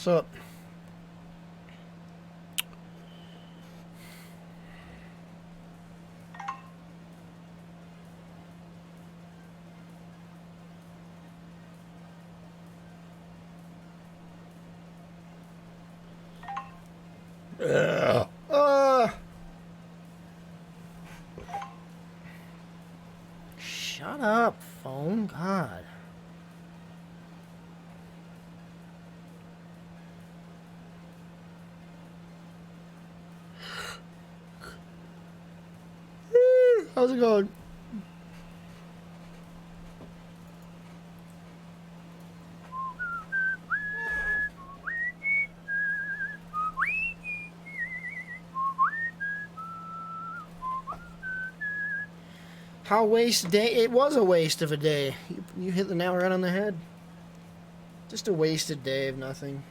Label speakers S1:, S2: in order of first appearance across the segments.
S1: What's up? Shut up, phone. God. How's it going? How waste day? It was a waste of a day. You hit the nail right on the head. Just a wasted day of nothing.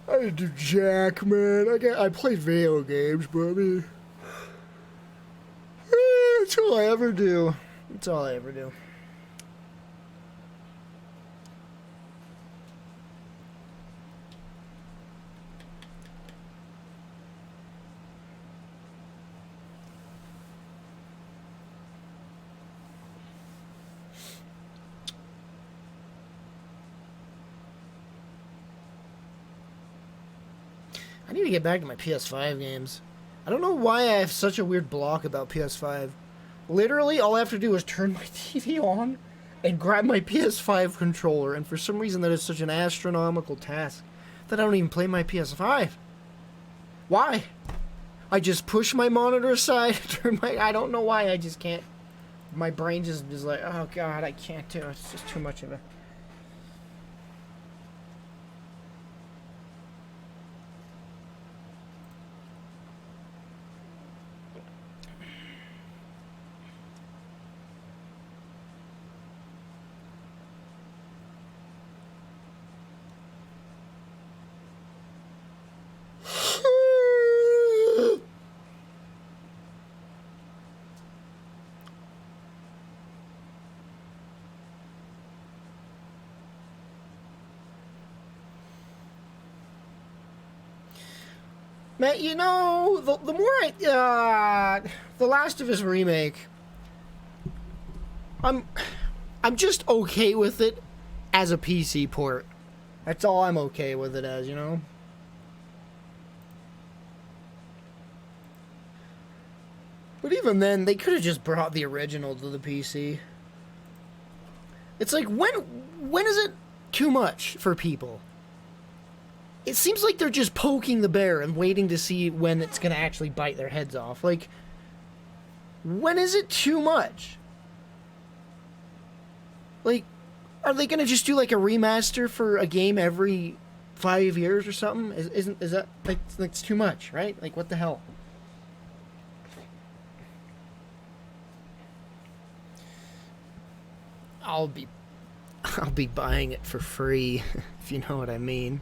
S1: I didn't do jack, man. I played video games, but I mean, that's all I ever do. That's all I ever do. I need to get back to my PS5 games. I don't know why I have such a weird block about PS5. Literally, all I have to do is turn my TV on and grab my PS5 controller, and for some reason that is such an astronomical task that I don't even play my PS5. Why? I just push my monitor aside, turn my... I don't know why, I just can't... My brain just is like, oh god, I can't do it. It's just too much of a... Man, you know, the more I, The Last of Us remake, I'm just okay with it as a PC port. That's all I'm okay with it as, you know? But even then, they could have just brought the original to the PC. It's like, when is it too much for people? It seems like they're just poking the bear and waiting to see when it's going to actually bite their heads off. Like, when is it too much? Like, are they going to just do like a remaster for a game every 5 years or something? Is that, like, it's too much, right? Like, what the hell? I'll be buying it for free, if you know what I mean.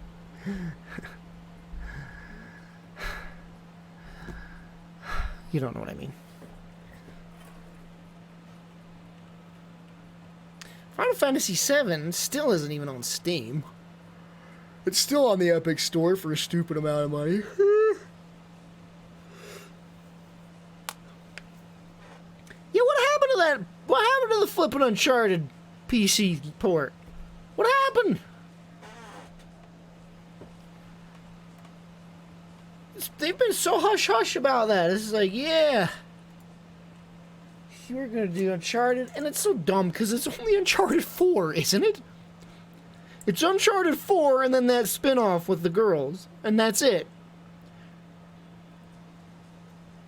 S1: You don't know what I mean. Final Fantasy VII still isn't even on Steam. It's still on the Epic Store for a stupid amount of money. Yeah, what happened to that? What happened to the flippin' Uncharted PC port? What happen? They've been so hush-hush about that. It's like, yeah, we're gonna do Uncharted, and it's so dumb because it's only Uncharted 4, isn't it? It's Uncharted 4 and then that spin-off with the girls, and that's it.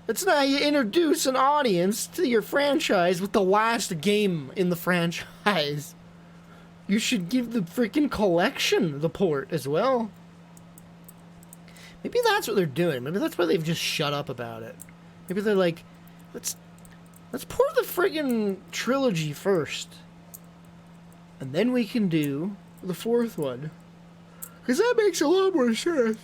S1: It's not how you introduce an audience to your franchise with the last game in the franchise. You should give the freaking collection the port as well. Maybe that's what they're doing. Maybe that's why they've just shut up about it. Maybe they're like, let's port the friggin' trilogy first. And then we can do the fourth one. Because that makes a lot more sense.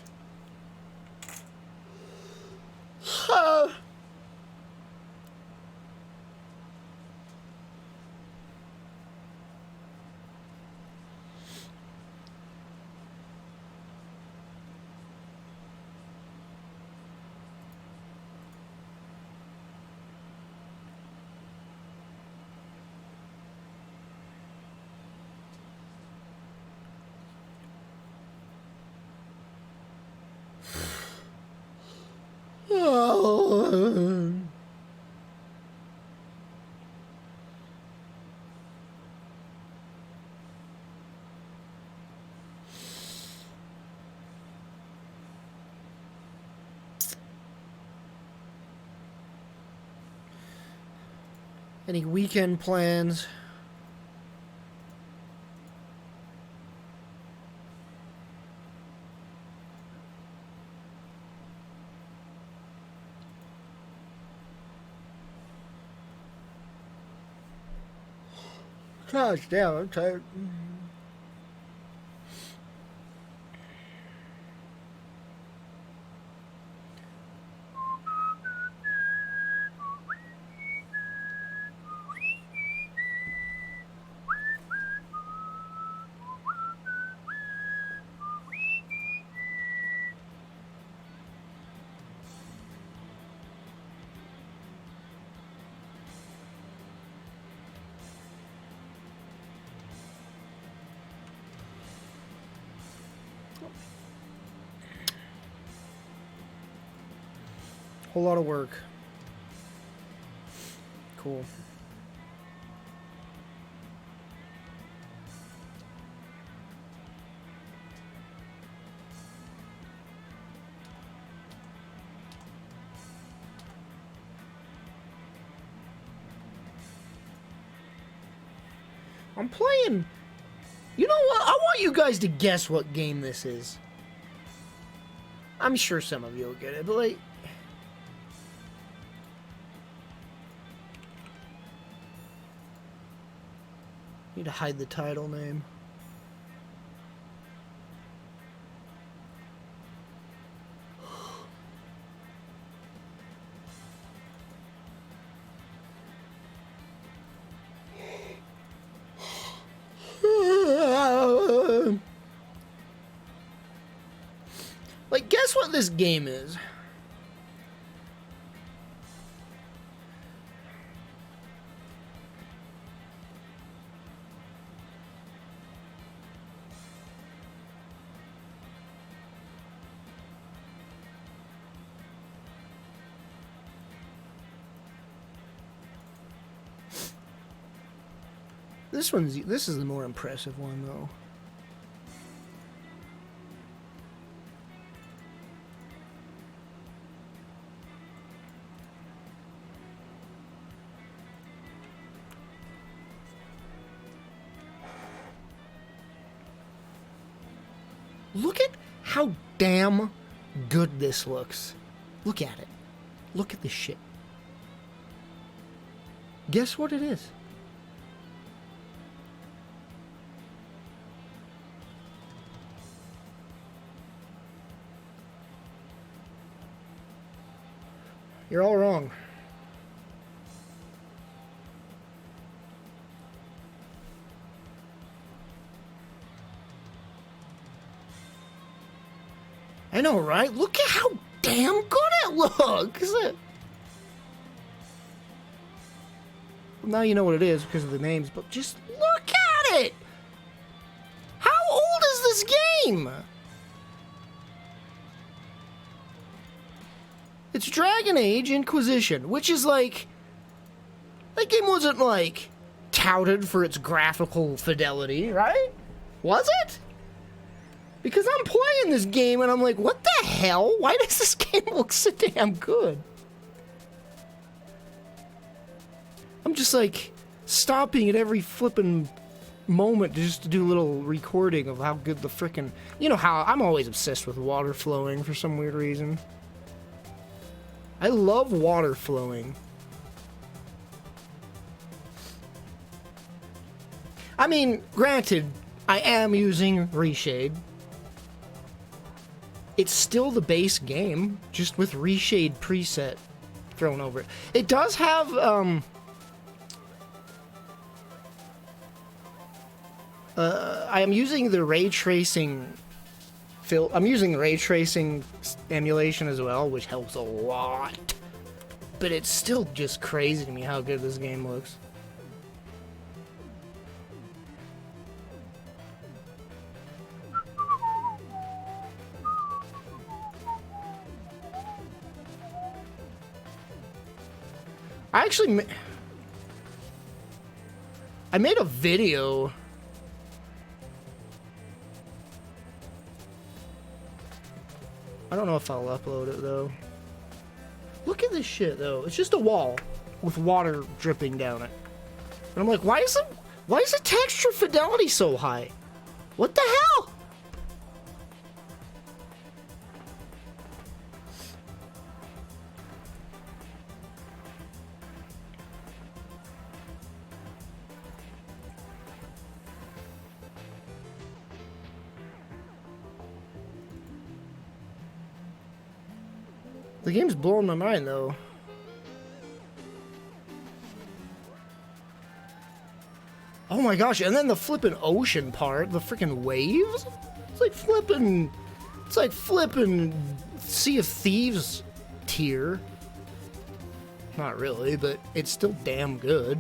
S1: Any weekend plans? Gosh damn, I'm tired. Whole lot of work. Cool. I'm playing. You know what? I want you guys to guess what game this is. I'm sure some of you will get it, but like. Need to hide the title name. Like, guess what this game is? This is the more impressive one, though. Look at how damn good this looks. Look at it. Look at this shit. Guess what it is? You're all wrong. I know, right? Look at how damn good it looks! Now you know what it is because of the names, but just look at it! How game. It's Dragon Age Inquisition, which is like... That game wasn't, like, touted for its graphical fidelity, right? Was it? Because I'm playing this game and I'm like, what the hell? Why does this game look so damn good? I'm just, like, stopping at every flippin' moment just to do a little recording of how good the frickin'... You know how I'm always obsessed with water flowing for some weird reason. I love water flowing. I mean, granted, I am using Reshade. It's still the base game, just with Reshade preset thrown over it. It does have, I am using the ray tracing I'm using ray tracing emulation as well, which helps a lot. But it's still just crazy to me how good this game looks. I made a video. I don't know if I'll upload it though. Look at this shit though. It's just a wall with water dripping down it. And I'm like, why is the texture fidelity so high? What the hell? The game's blowing my mind, though. Oh my gosh, and then the flippin' ocean part, the freaking waves? It's like flippin' Sea of Thieves tier. Not really, but it's still damn good.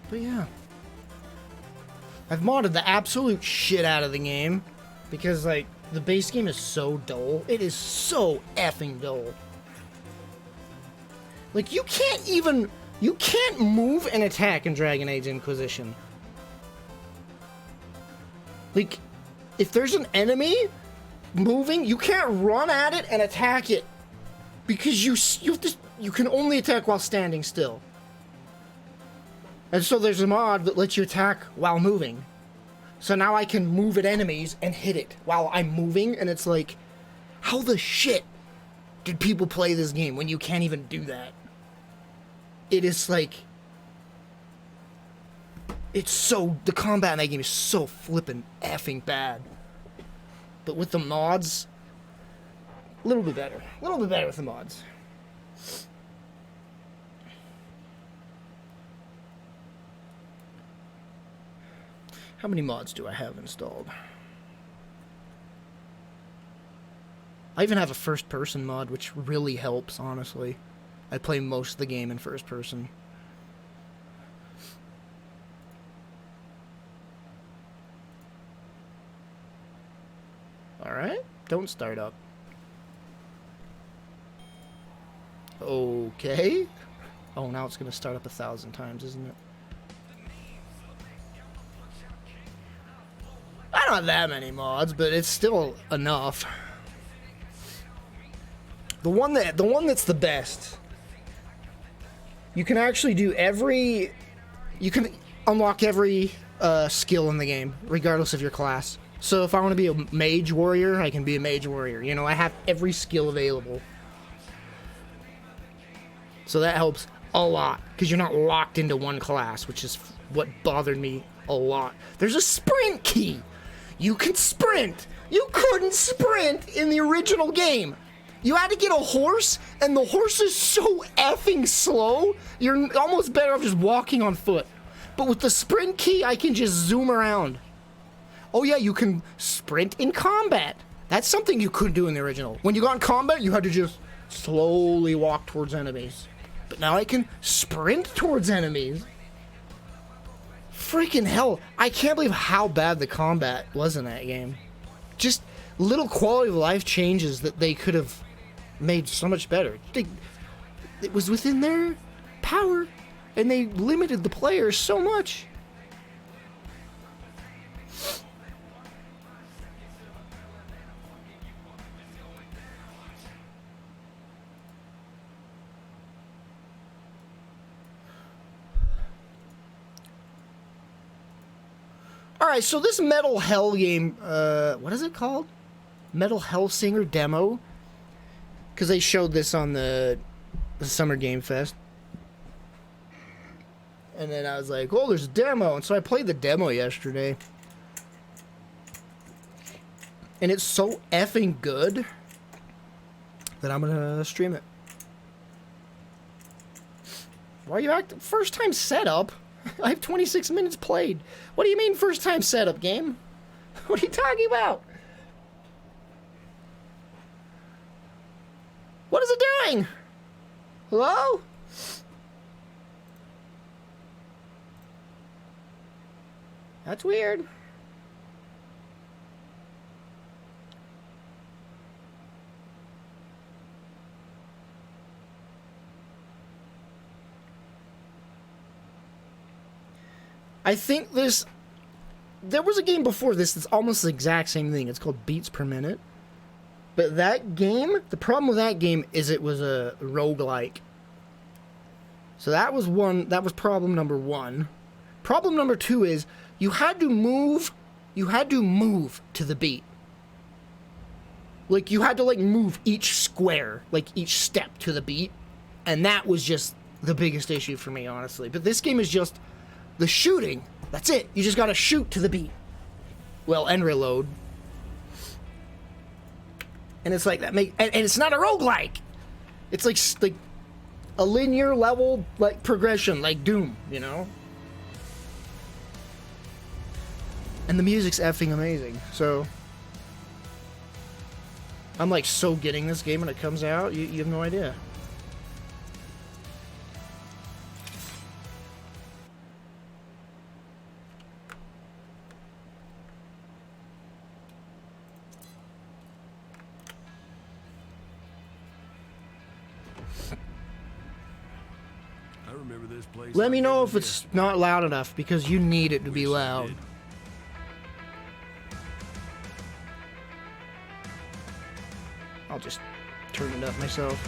S1: But yeah, I've modded the absolute shit out of the game because, like, the base game is so dull. It is so effing dull. Like, you can't move and attack in Dragon Age Inquisition. Like, if there's an enemy moving, you can't run at it and attack it because you can only attack while standing still. And so there's a mod that lets you attack while moving. So now I can move at enemies and hit it while I'm moving, and it's like, how the shit did people play this game when you can't even do that? It is like, the combat in that game is so flippin' effing bad. But with the mods, a little bit better. A little bit better with the mods. How many mods do I have installed? I even have a first-person mod, which really helps, honestly. I play most of the game in first person. Alright, don't start up. Okay. Oh, now it's going to start up 1,000 times, isn't it? I don't have that many mods, but it's still enough. The one that's the best. You can actually do you can unlock every skill in the game, regardless of your class. So if I want to be a mage warrior, I can be a mage warrior. You know, I have every skill available. So that helps a lot, because you're not locked into one class, which is what bothered me a lot. There's a sprint key! you can sprint. You couldn't sprint in the original game. You had to get a horse, and the horse is so effing slow, you're almost better off just walking on foot. But with the sprint key, I can just zoom around. Oh yeah, you can sprint in combat. That's something you couldn't do in the original. When you got in combat, you had to just slowly walk towards enemies. But now I can sprint towards enemies. Freaking hell, I can't believe how bad the combat was in that game. Just little quality of life changes that they could have made so much better. It was within their power, and they limited the players so much. Alright, so this Metal Hell game, what is it called? Metal Hellsinger demo? Because they showed this on the Summer Game Fest. And then I was like, oh, there's a demo. And so I played the demo yesterday. And it's so effing good that I'm gonna stream it. Why are you acting? First time setup? I have 26 minutes played. What do you mean first time setup, game? What are you talking about? What is it doing? Hello? That's weird. I think there was a game before this that's almost the exact same thing. It's called Beats Per Minute. But that game, the problem with that game is it was a roguelike. So that was problem number one. Problem number two is you had to move to the beat. Like you had to move each square, each step to the beat. And that was just the biggest issue for me, honestly. But this game is just the shooting. That's it. You just gotta shoot to the beat. Well, and reload. And it's like that and it's not a roguelike. It's like a linear level progression, like Doom, you know? And the music's effing amazing. So I'm so getting this game when it comes out. You have no idea. Let me know if it's not loud enough, because you need it to be loud. I'll just turn it up myself.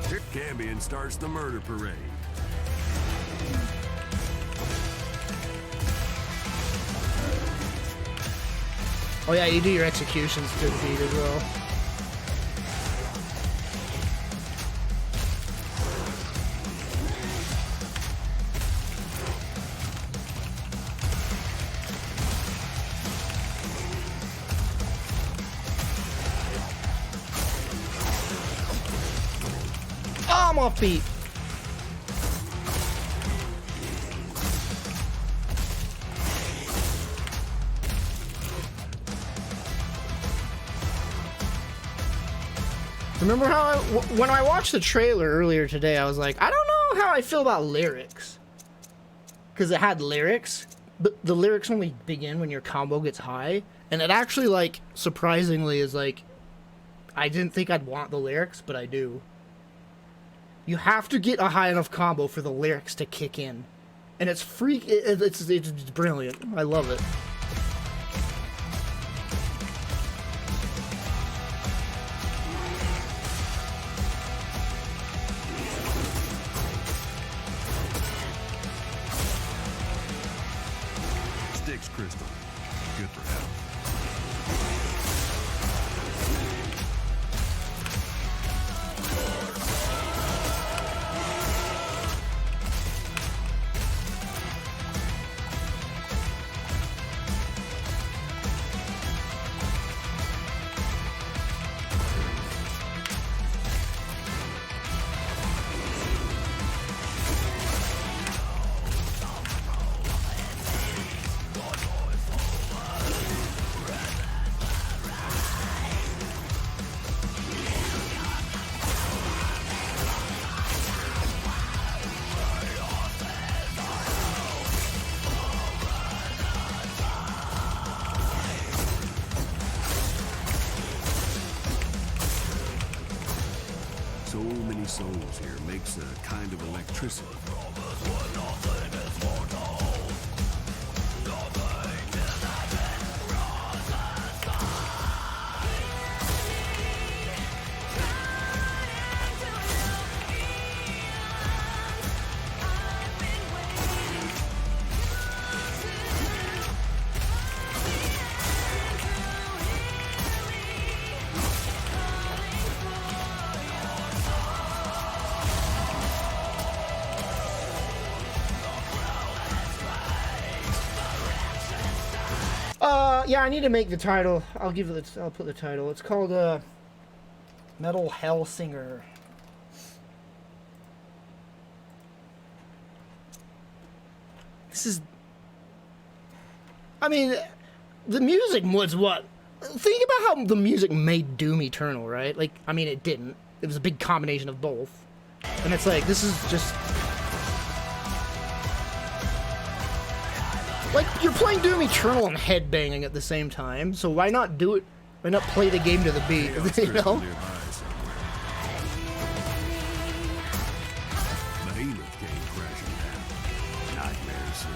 S2: Here Cambion starts the murder parade.
S1: Oh yeah, you do your executions to the beat as well. Oh, I'm off beat. Remember how when I watched the trailer earlier today, I was like, I don't know how I feel about lyrics. Because it had lyrics, but the lyrics only begin when your combo gets high. And it actually, surprisingly is I didn't think I'd want the lyrics, but I do. You have to get a high enough combo for the lyrics to kick in. And it's it's brilliant. I love it.
S2: Crystal. Good for health. so many souls here makes a kind of electricity.
S1: Yeah, I need to make the title. I'll put the title. It's called, Metal Hellsinger. This is... I mean, the music was what? Think about how the music made Doom Eternal, right? Like, I mean, it didn't. It was a big combination of both. And it's like, this is just... Like, you're playing Doom Eternal and headbanging at the same time, so why not do it? Why not play the game to the beat, you know?
S2: Behemoth came crashing down. Nightmare City.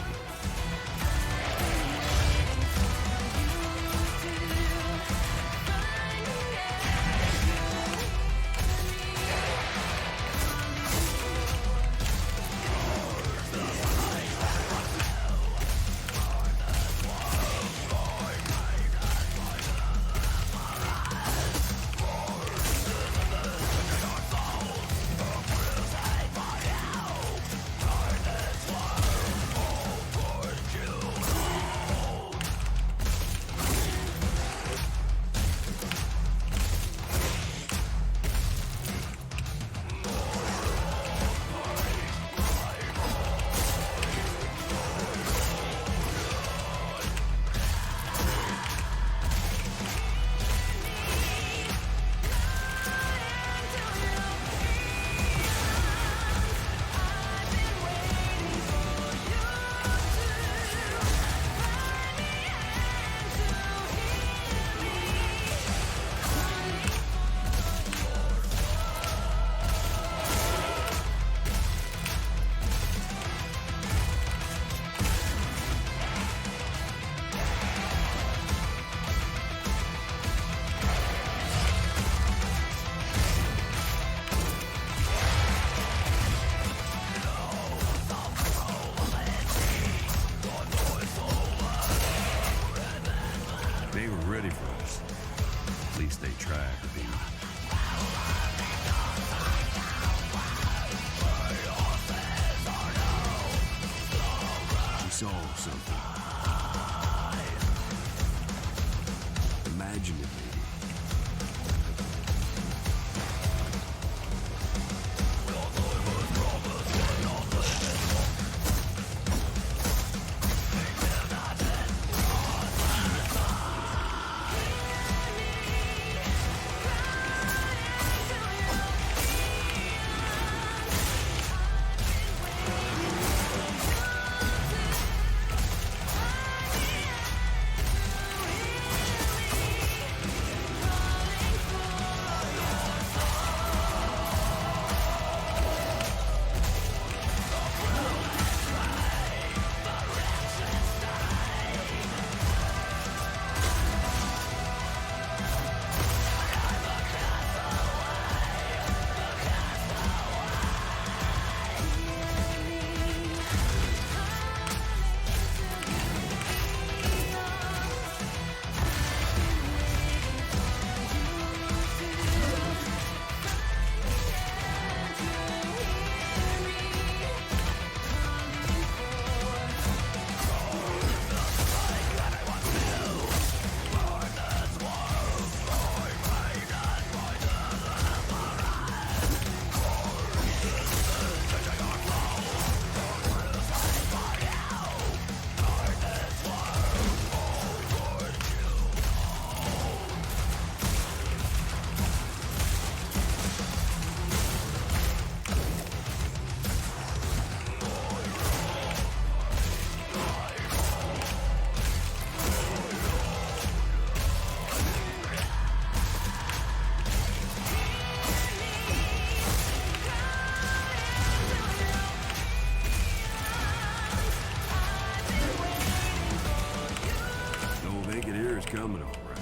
S2: coming all right.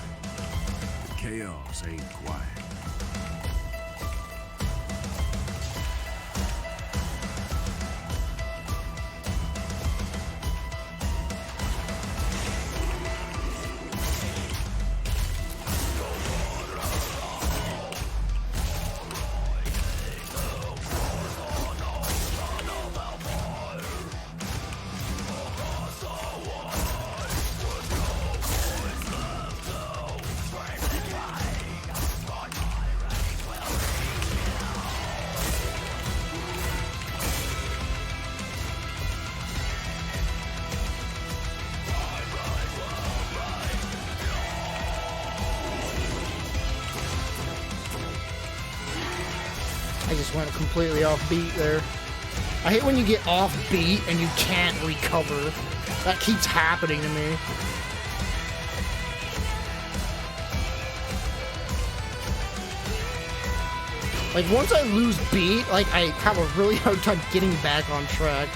S2: The chaos ain't quiet.
S1: I just went completely off beat there. I hate when you get off beat and you can't recover. That keeps happening to me. Like, once I lose beat, like, I have a really hard time getting back on track.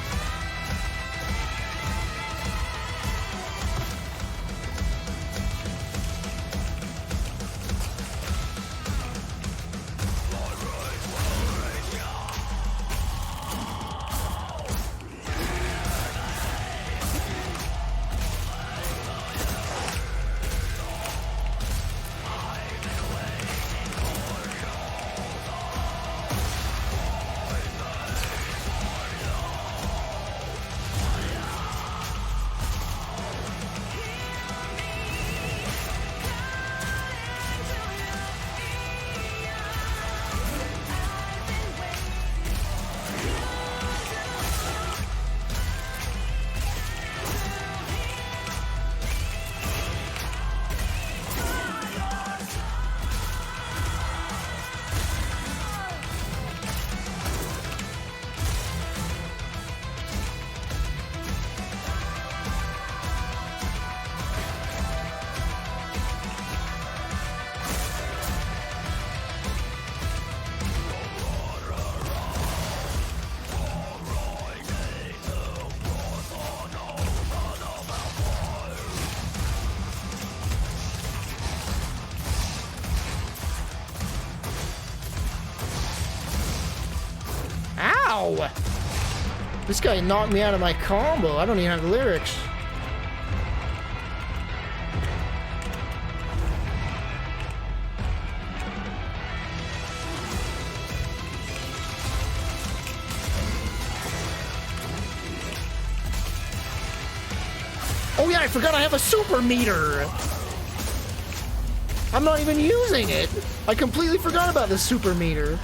S1: Ow! This guy knocked me out of my combo. I don't even have lyrics. Oh yeah, I forgot I have a super meter! I'm not even using it! I completely forgot about the super meter.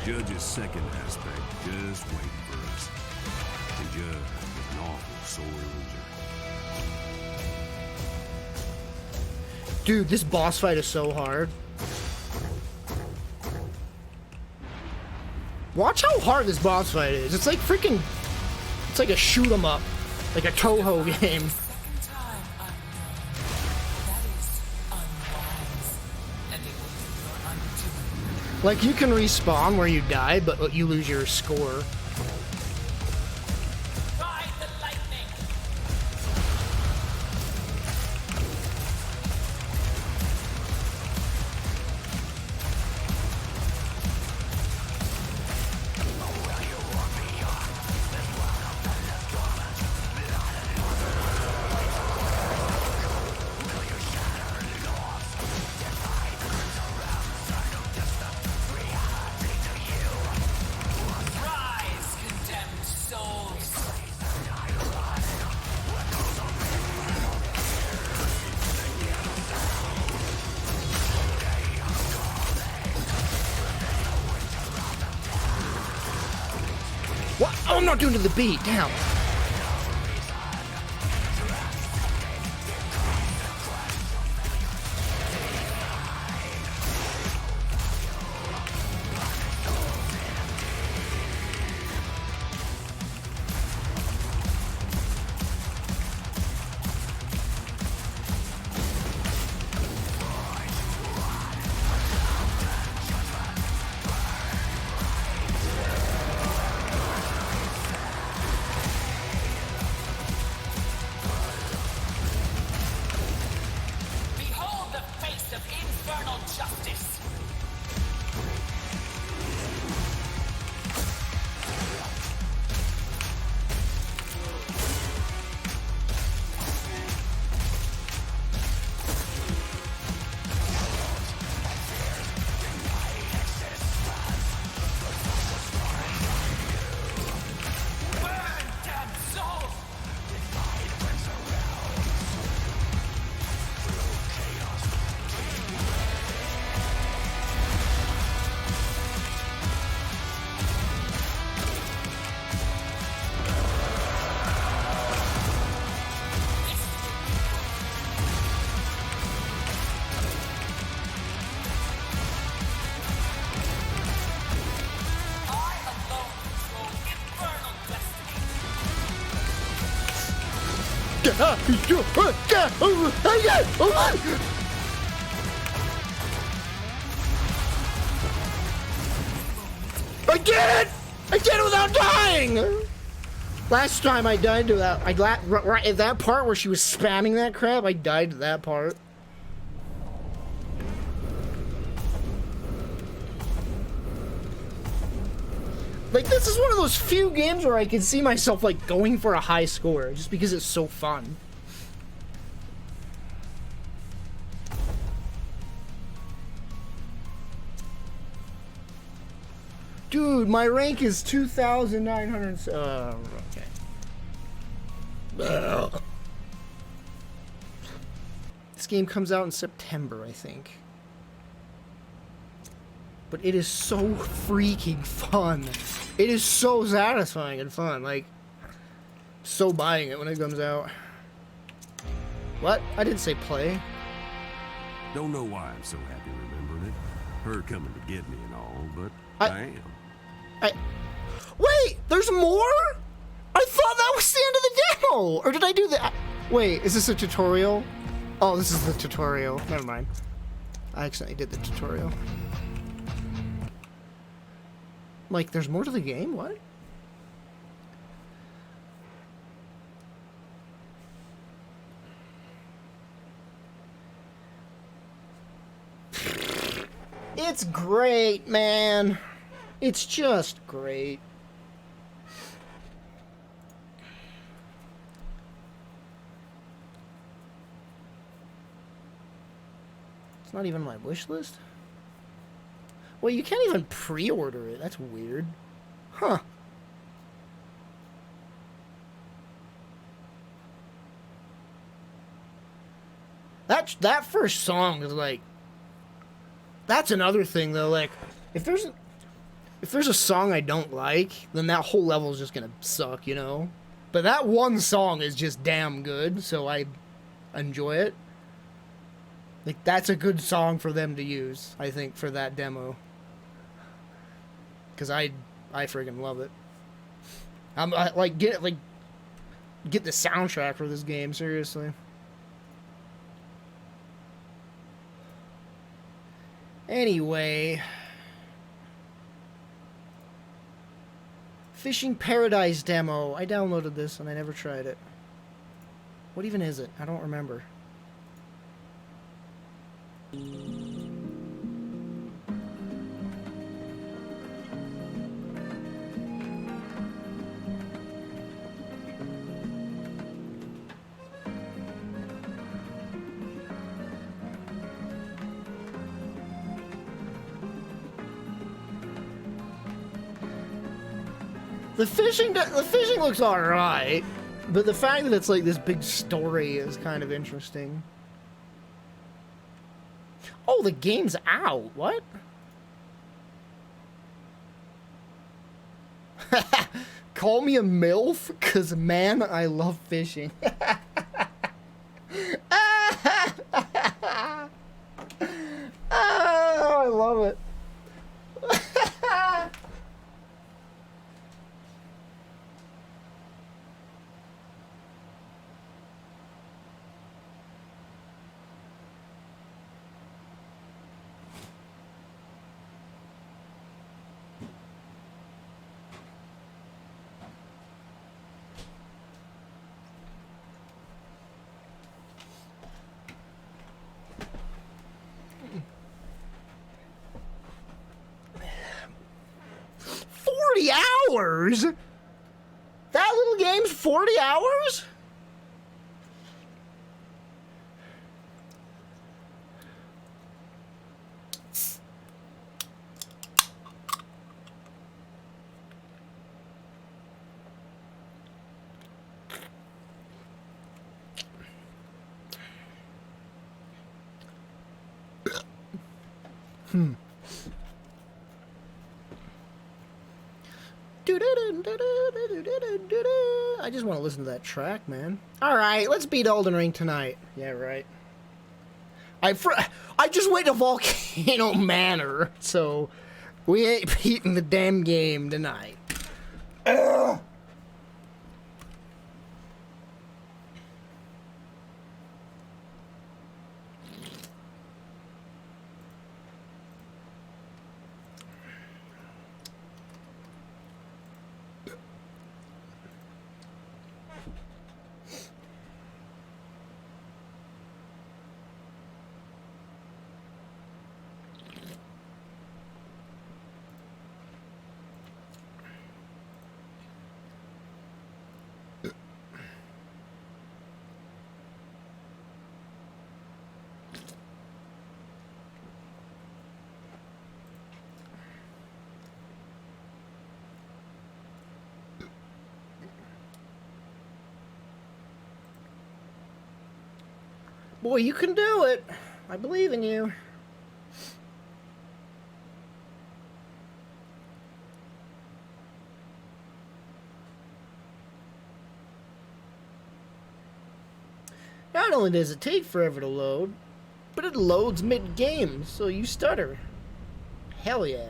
S2: Judge's second aspect just waiting for us. The judge is an awful sore loser.
S1: Dude, this boss fight is so hard. Watch how hard this boss fight is. It's like freaking... It's like a shoot 'em up. Like a Toho game. Like, you can respawn where you die, but you lose your score. What? Oh, I'm not doing to the beat. Damn.
S3: justice. Burn, damn soul! I alone control infernal destiny.
S1: I did it! I did it without dying! Last time I died to that, right at that part where she was spamming that crap, I died to that part. Like, this is one of those few games where I can see myself, like, going for a high score, just because it's so fun. Dude, my rank is 2,900. Okay. Ugh. This game comes out in September, I think. But it is so freaking fun. It is so satisfying and fun. Like, so buying it when it comes out. What? I didn't say play.
S2: Don't know why I'm so happy remembering it. Her coming to get me and all, but I am.
S1: Wait, there's more? I thought that was the end of the demo! Or did I do that? Wait, is this a tutorial? Oh, this is the tutorial. Never mind. I accidentally did the tutorial. Like, there's more to the game? What? It's great, man. It's just great. It's not even my wish list? Well, you can't even pre-order it. That's weird. Huh. That first song is like... That's another thing, though. Like, if there's a song I don't like, then that whole level is just gonna suck, you know? But that one song is just damn good, so I enjoy it. Like, that's a good song for them to use, I think, for that demo. Because I friggin' love it. Get the soundtrack for this game, seriously. Anyway... Fishing Paradise demo. I downloaded this and I never tried it. What even is it? I don't remember. The fishing looks alright, but the fact that it's like this big story is kind of interesting. Oh, the game's out. What? Call me a MILF? Cause man, I love fishing. Oh, I love it. 40 hours? That little game's 40 hours? I just want to listen to that track, man. Alright, let's beat Elden Ring tonight. Yeah, right. I just went to Volcano Manor, so we ain't beating the damn game tonight. Ugh. Boy, you can do it. I believe in you. Not only does it take forever to load, but it loads mid-game, so you stutter. Hell yeah.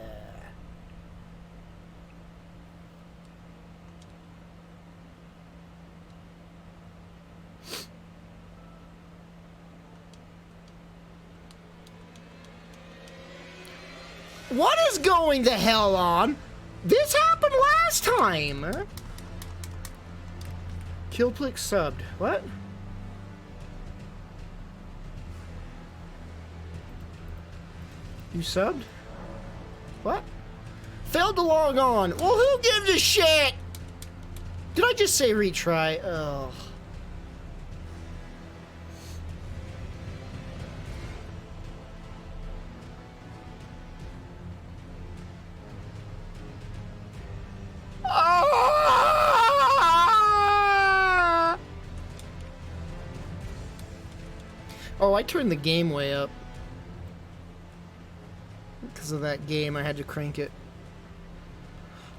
S1: What is going to hell on? This happened last time. Kilplix subbed. What? You subbed? What? Failed to log on. Well, who gives a shit? Did I just say retry? Ugh. Oh, I turned the game way up. Because of that game, I had to crank it.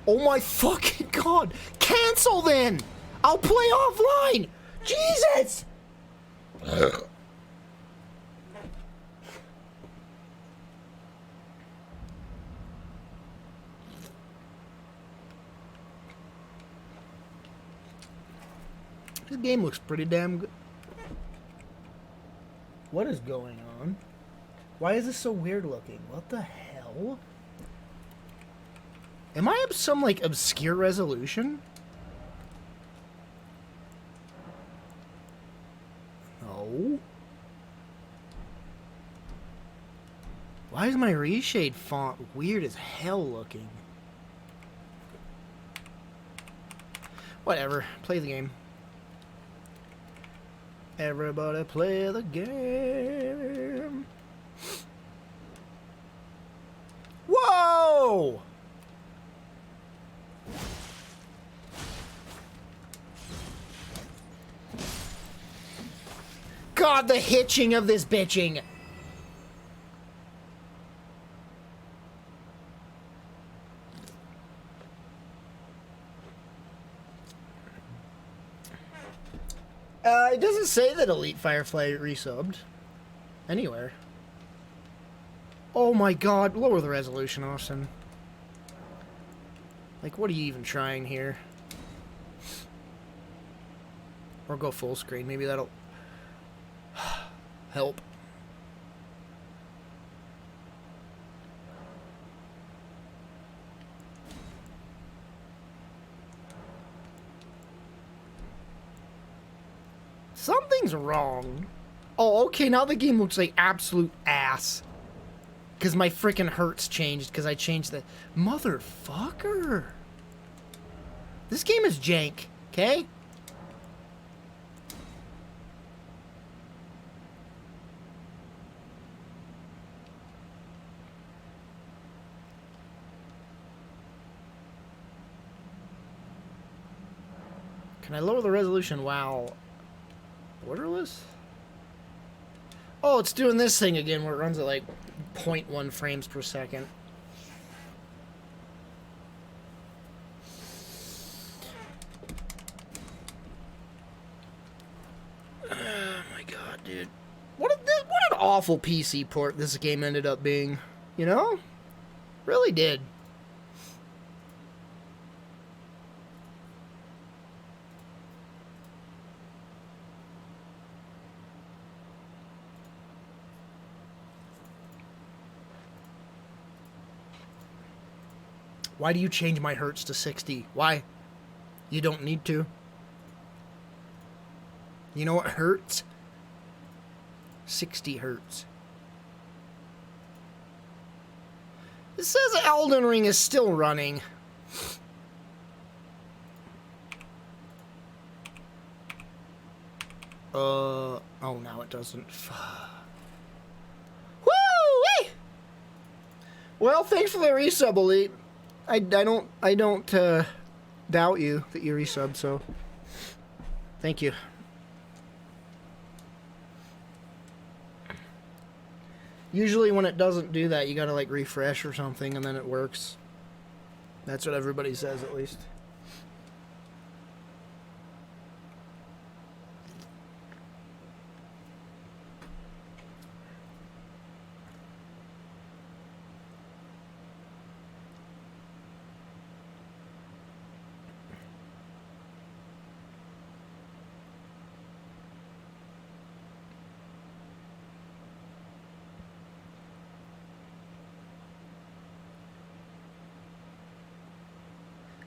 S1: Oh my fucking god! Cancel then! I'll play offline! Jesus! This game looks pretty damn good. What is going on? Why is this so weird looking? What the hell? Am I up some, like, obscure resolution? No. Why is my reshade font weird as hell looking? Whatever. Play the game. Everybody play the game. Whoa! God, the hitching of this bitching. It doesn't say that Elite Firefly resubbed anywhere. Oh my god, lower the resolution, Austin. Like, what are you even trying here? Or go full screen, maybe that'll help. Something's wrong. Oh, okay, now the game looks like absolute ass. Because my frickin' hertz changed, because I changed the... Motherfucker! This game is jank, okay? Can I lower the resolution while borderless? Oh, it's doing this thing again where it runs at like 0.1 frames per second. Oh my god, dude. What an awful PC port this game ended up being. You know? Really did. Why do you change my hertz to 60? Why? You don't need to. You know what hurts? 60 hertz. It says Elden Ring is still running. Oh, now it doesn't. Woo! Well, thanks for the resub, Elite. I don't doubt you that you resub, so thank you. Usually when it doesn't do that, you gotta like refresh or something and then it works. That's what everybody says, at least.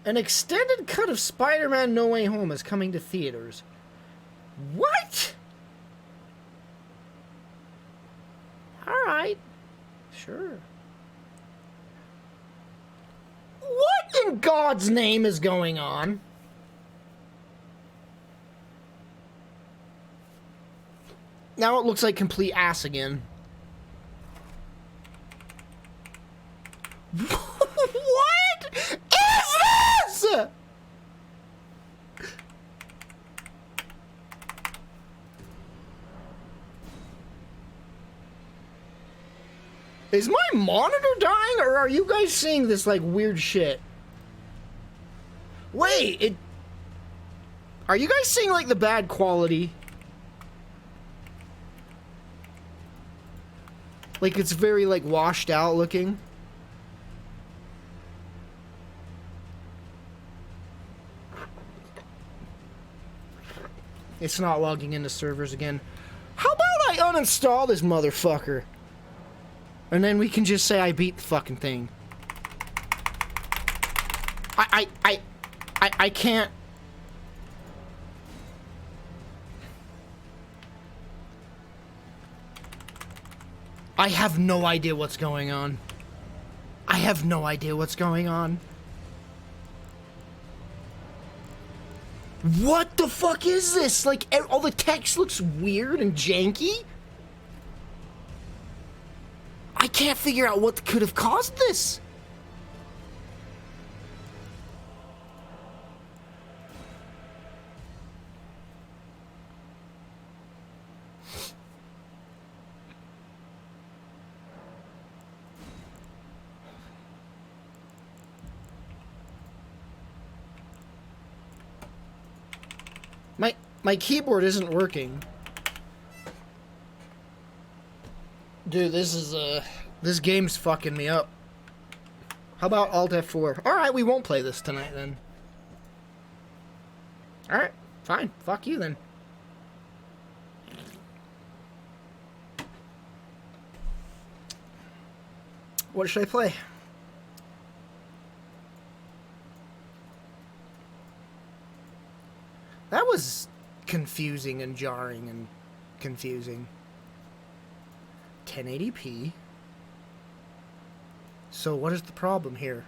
S1: An extended cut of Spider-Man No Way Home is coming to theaters. What? Alright. Sure. What in God's name is going on? Now it looks like complete ass again. What is this? Is my monitor dying, or are you guys seeing this like weird shit? Wait, are you guys seeing like the bad quality? Like it's very like washed out looking. It's not logging into servers again. How about I uninstall this motherfucker? And then we can just say I beat the fucking thing. I can't. I have no idea what's going on. I have no idea what's going on. What the fuck is this? Like, all the text looks weird and janky? I can't figure out what could have caused this. My keyboard isn't working. Dude, this game's fucking me up. How about Alt F4? Alright, we won't play this tonight then. Alright, fine. Fuck you then. What should I play? That was confusing and jarring and confusing. 1080p. So what is the problem here?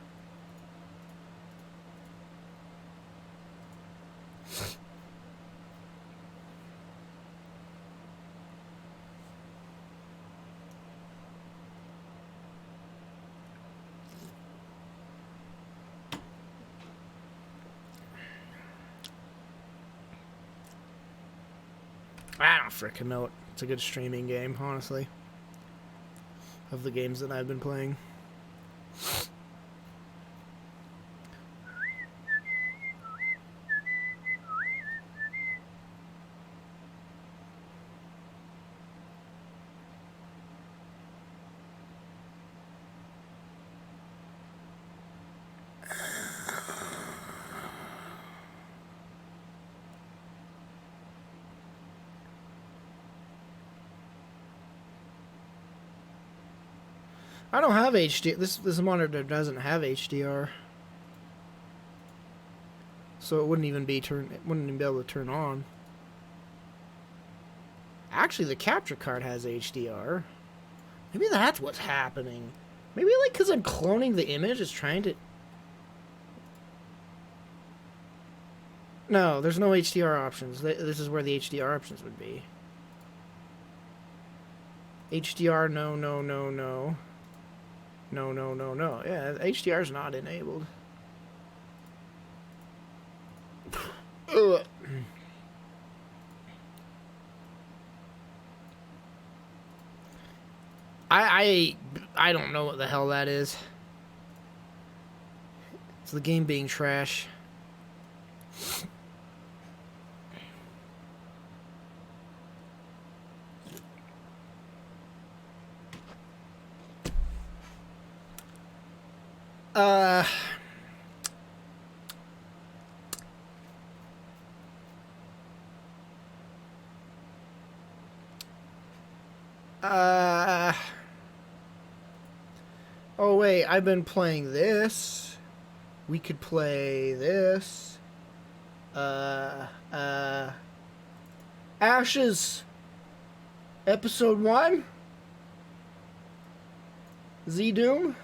S1: I don't frickin' know it. It's a good streaming game, honestly. Of the games that I've been playing. I don't have HD. This monitor doesn't have HDR, so it wouldn't even be It wouldn't even be able to turn on. Actually, the capture card has HDR. Maybe that's what's happening. Maybe like because I'm cloning the image, it's trying to. No, there's no HDR options. This is where the HDR options would be. HDR, no, no, no, no. No, no, no, no. Yeah, HDR is not enabled. Ugh. I don't know what the hell that is. It's the game being trash. Oh wait, I've been playing this. We could play this. Ashes. Episode 1. Z-Doom.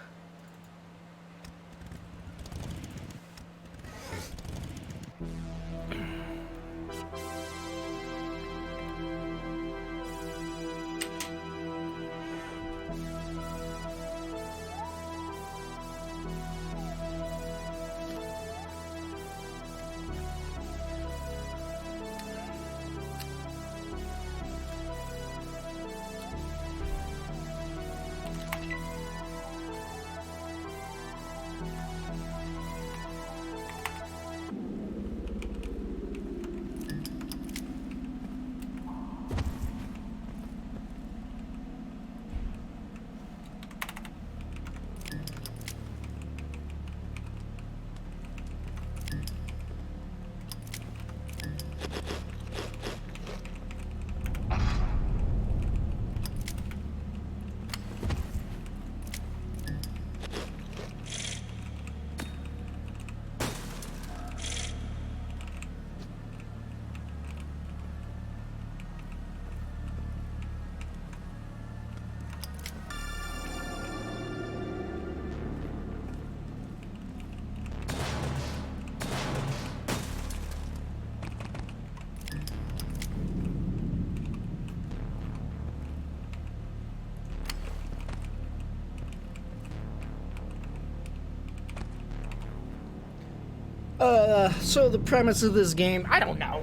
S1: So the premise of this game, I don't know.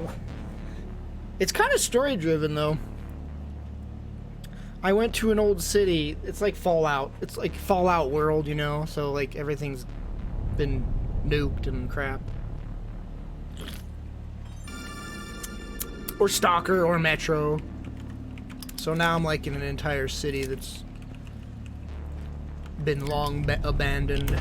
S1: It's kind of story driven though. I went to an old city. It's like Fallout. It's like Fallout World, you know? So like everything's been nuked and crap. Or Stalker or Metro. So now I'm like in an entire city that's been long abandoned.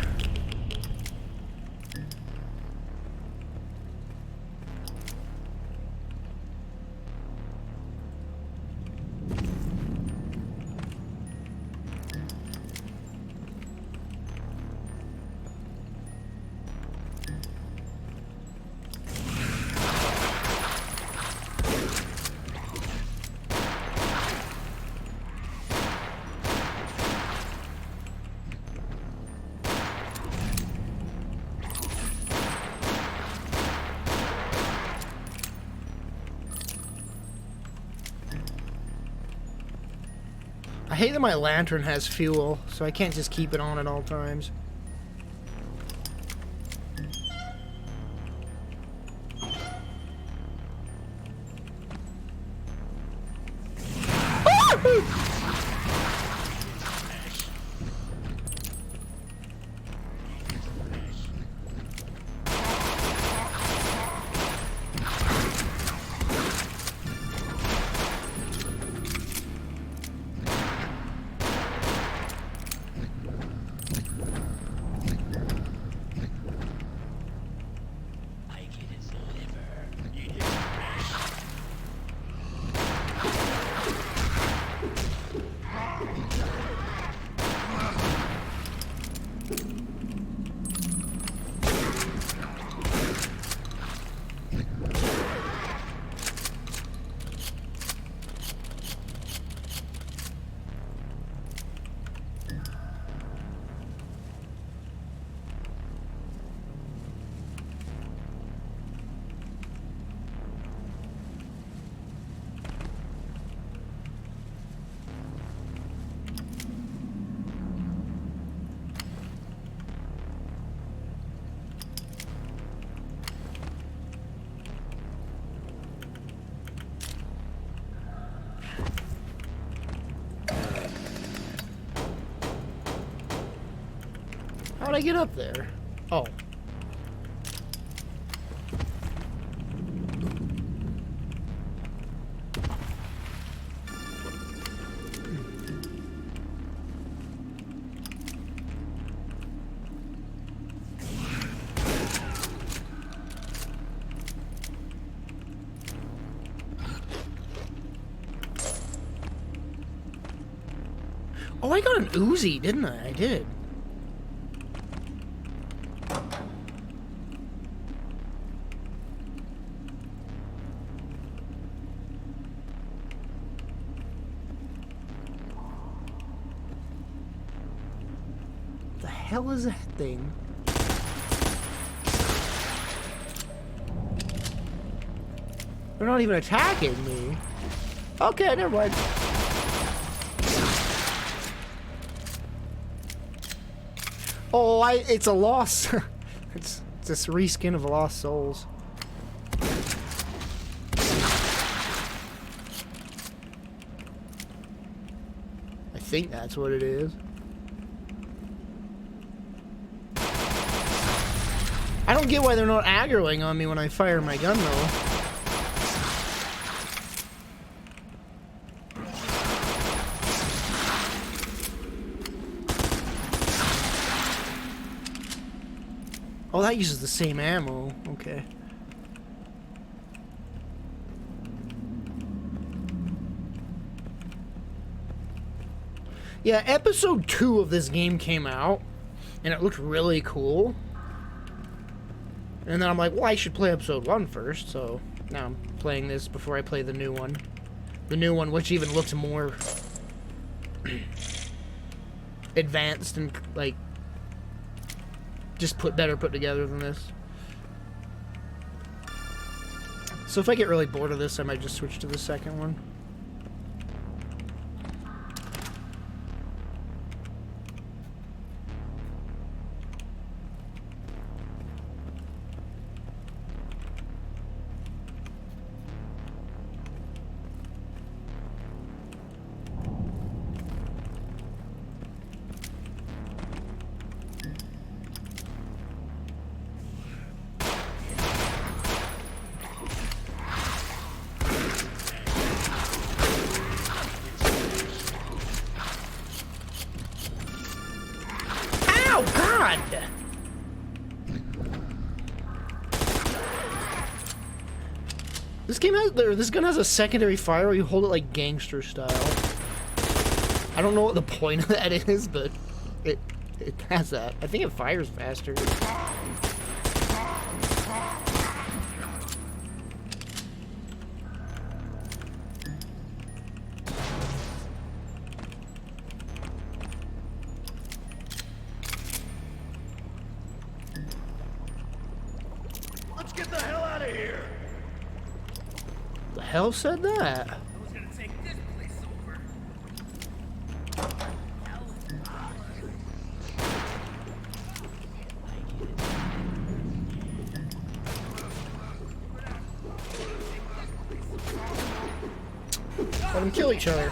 S1: I hate that my lantern has fuel, so I can't just keep it on at all times. How'd I get up there? Oh. Oh, I got an Uzi, didn't I? I did. The hell is that thing? They're not even attacking me. Okay, never mind. Oh, it's a loss. it's this reskin of Lost Souls. I think that's what it is. I don't get why they're not aggroing on me when I fire my gun, though. Oh, that uses the same ammo. Okay. Yeah, episode 2 of this game came out, and it looked really cool. And then I'm like, well, I should play episode 1 first, so now I'm playing this before I play the new one. The new one, which even looks more advanced and, like, just better put together than this. So if I get really bored of this, I might just switch to the second one. This gun has a secondary fire where you hold it like gangster style. I don't know what the point of that is, but it has that. I think it fires faster.
S4: Let's get the hell out of here!
S1: The hell said that?
S3: Who's gonna take this place over?
S1: Let them kill each other.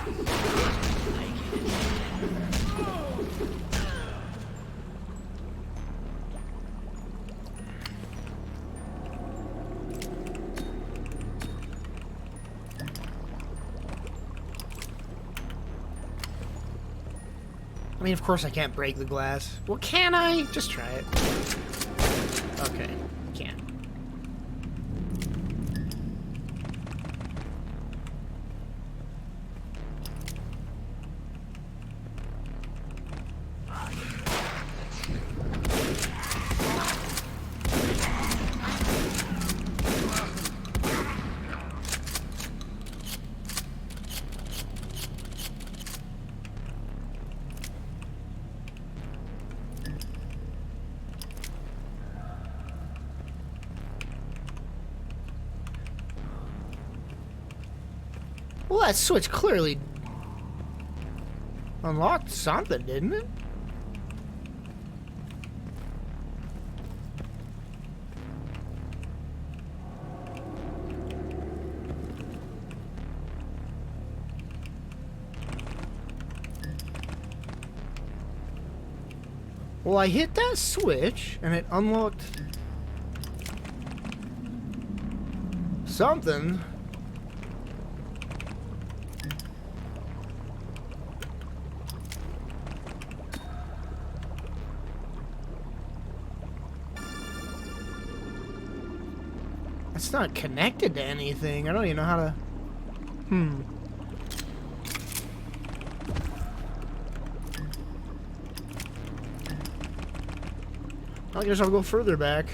S1: I mean, of course I can't break the glass. Well, can I? Just try it. Okay, can't. Well, that switch clearly unlocked something, didn't it? Well, I hit that switch, and it unlocked... something. It's not connected to anything. I don't even know how to... I guess I'll go further back.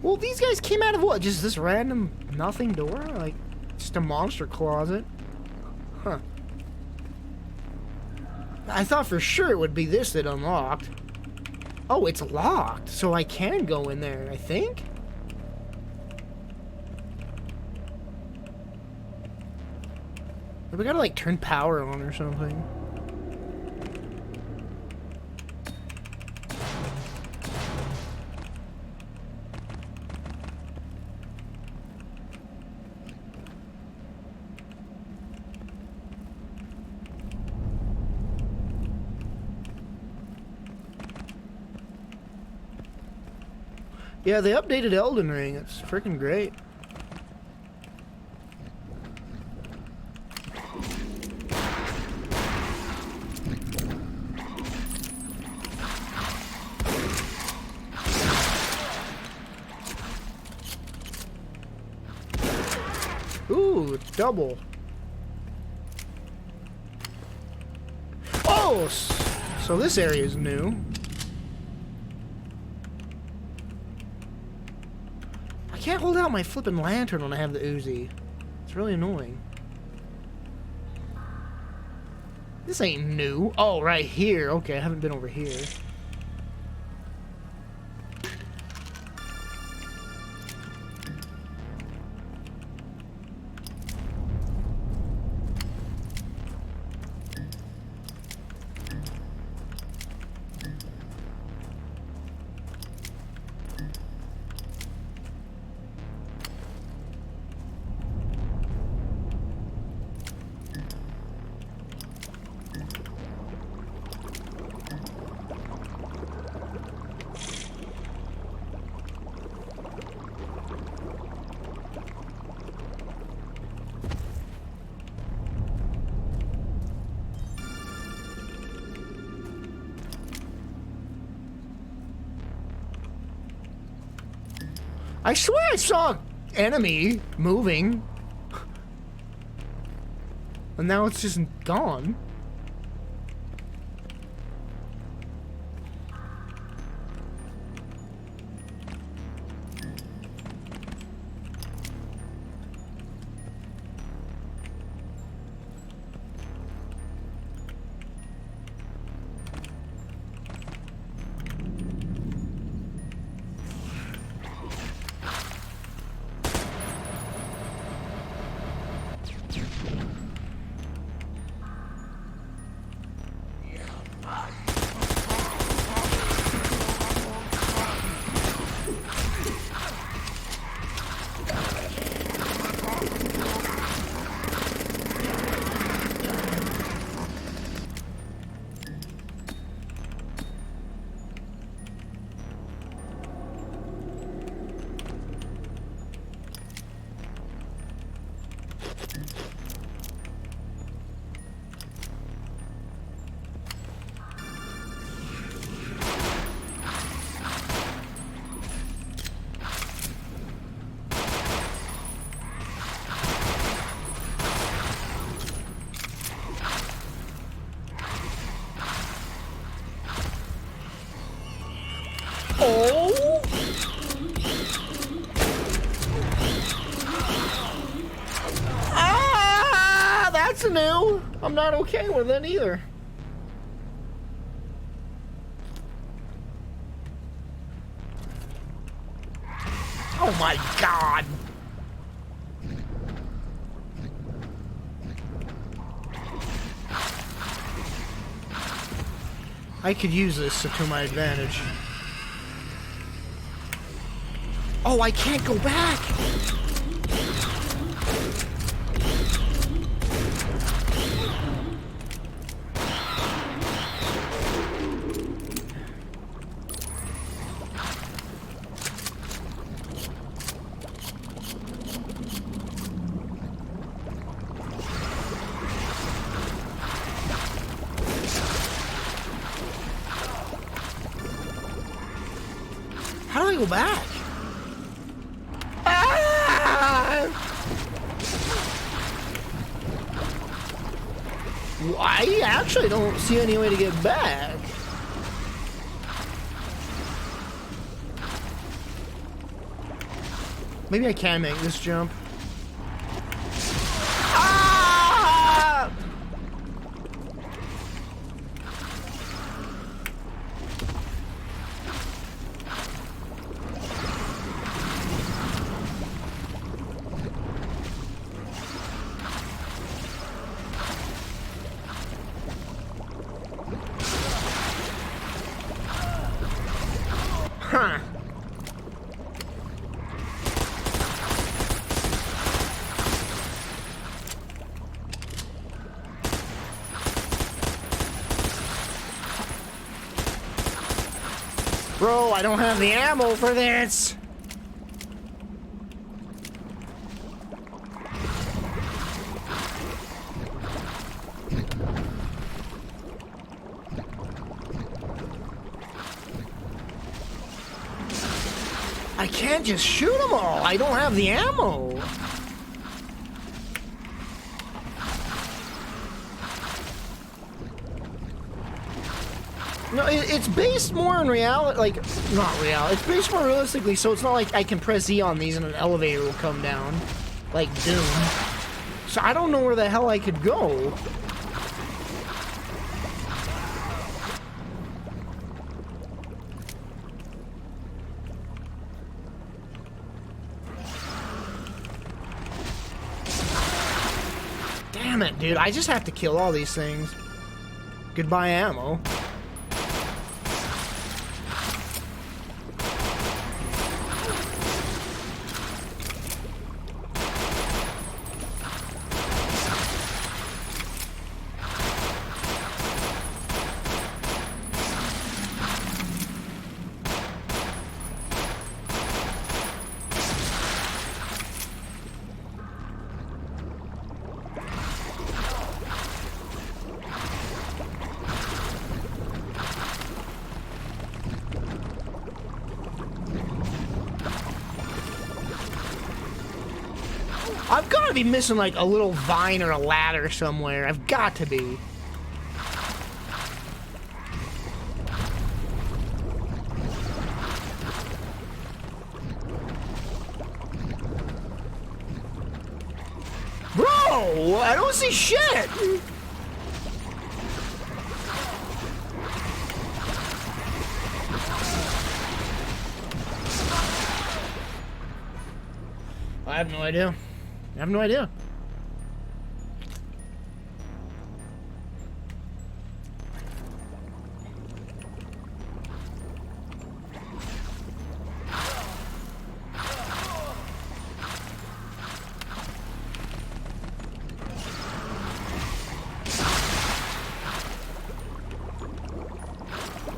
S1: Well, these guys came out of what? Just this random nothing door? Like, just a monster closet? Huh. I thought for sure it would be this that unlocked. Oh, it's locked, so I can go in there, I think? We gotta, like, turn power on or something. Yeah, they updated Elden Ring. It's freaking great. Ooh, double. Oh, so this area is new. I can't hold out my flippin' lantern when I have the Uzi. It's really annoying. This ain't new. Oh, right here. Okay, I haven't been over here. I swear I saw an enemy moving. And now it's just gone. Oh! Ah! That's new! I'm not okay with it either. Oh my god! I could use this to my advantage. Oh, I can't go back! How do I go back? Ah! I actually don't see any way to get back. Maybe I can make this jump. Ah! Huh. Bro, I don't have the ammo for this. I can't just shoot them all. I don't have the ammo. No, it's based more in reality, like, not reality. It's based more realistically, so it's not like I can press E on these and an elevator will come down, like Doom. So I don't know where the hell I could go. Damn it, dude. I just have to kill all these things. Goodbye, ammo. I've got to be missing like a little vine or a ladder somewhere. I've got to be. Bro, I don't see shit. I have no idea. I have no idea.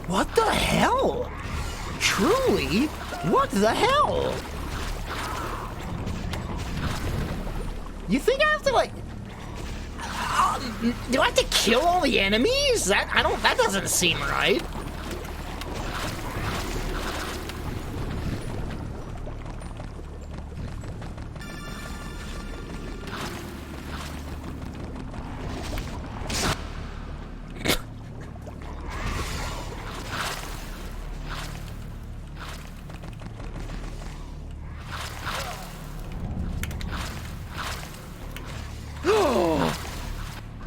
S1: What the hell? Truly? What the hell? You think I have to, like... do I have to kill all the enemies? That doesn't seem right.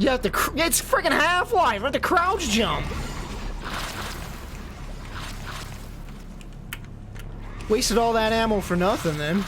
S1: You have to, it's freaking Half-Life. I have to crouch jump. Wasted all that ammo for nothing then.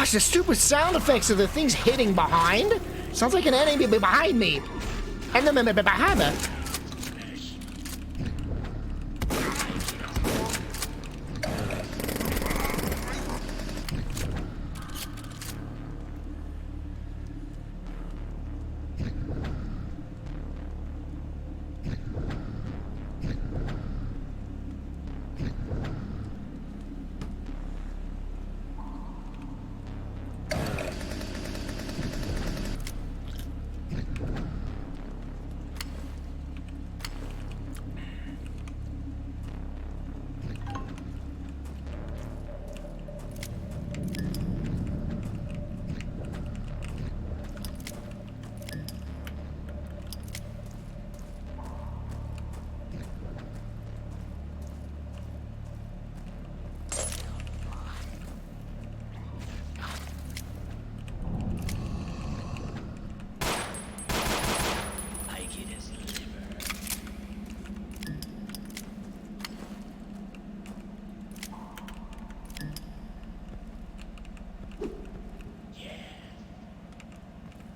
S1: Gosh, the stupid sound effects of the things hitting behind. Sounds like an enemy behind me. And then behind me.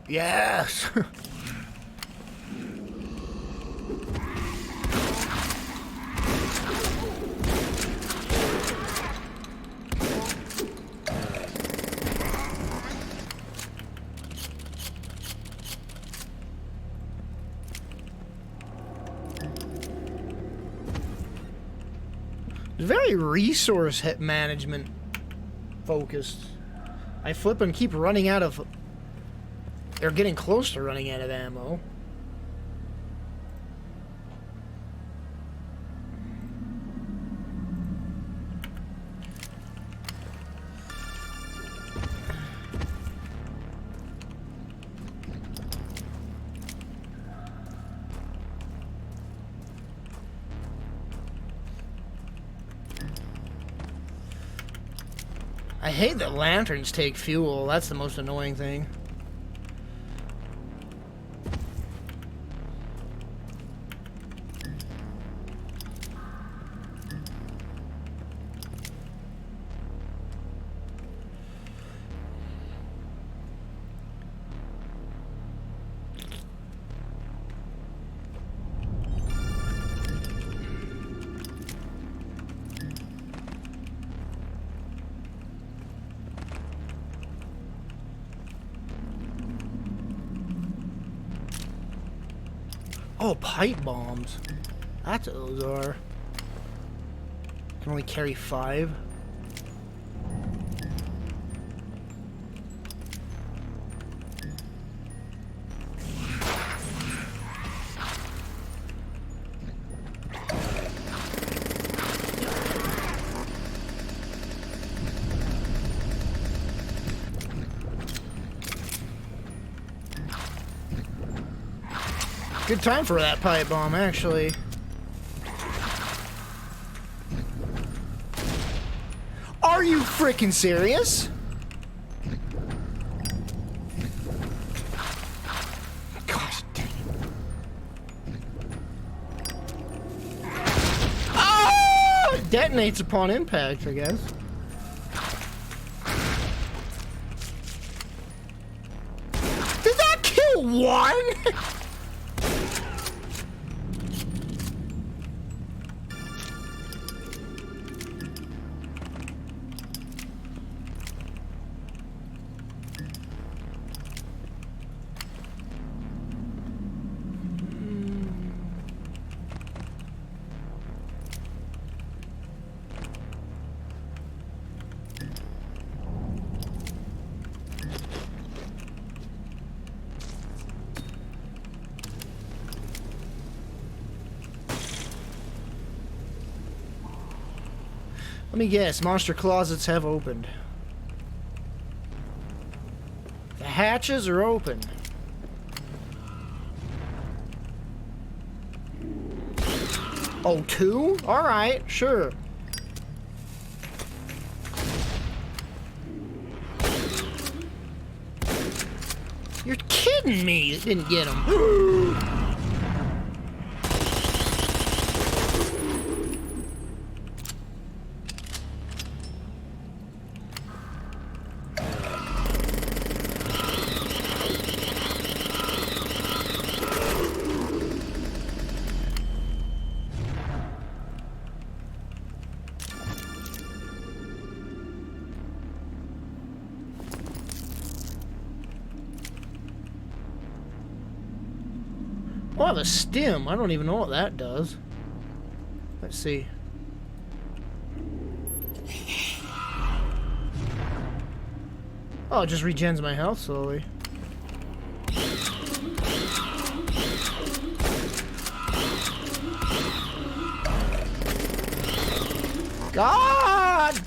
S1: Yes. Very resource management focused. I flip and keep running out of... They're getting close to running out of ammo. I hate that lanterns take fuel. That's the most annoying thing. Oh, pipe bombs. That's what those are. Can only carry 5. Good time for that pipe bomb, actually. Are you freaking serious? Gosh dang it. Ah! Detonates upon impact, I guess. Did that kill one? Let me guess, monster closets have opened. The hatches are open. Oh, 2? Alright, sure. You're kidding me! It didn't get him. Oh, I have a stim. I don't even know what that does. Let's see. Oh, it just regens my health slowly. God!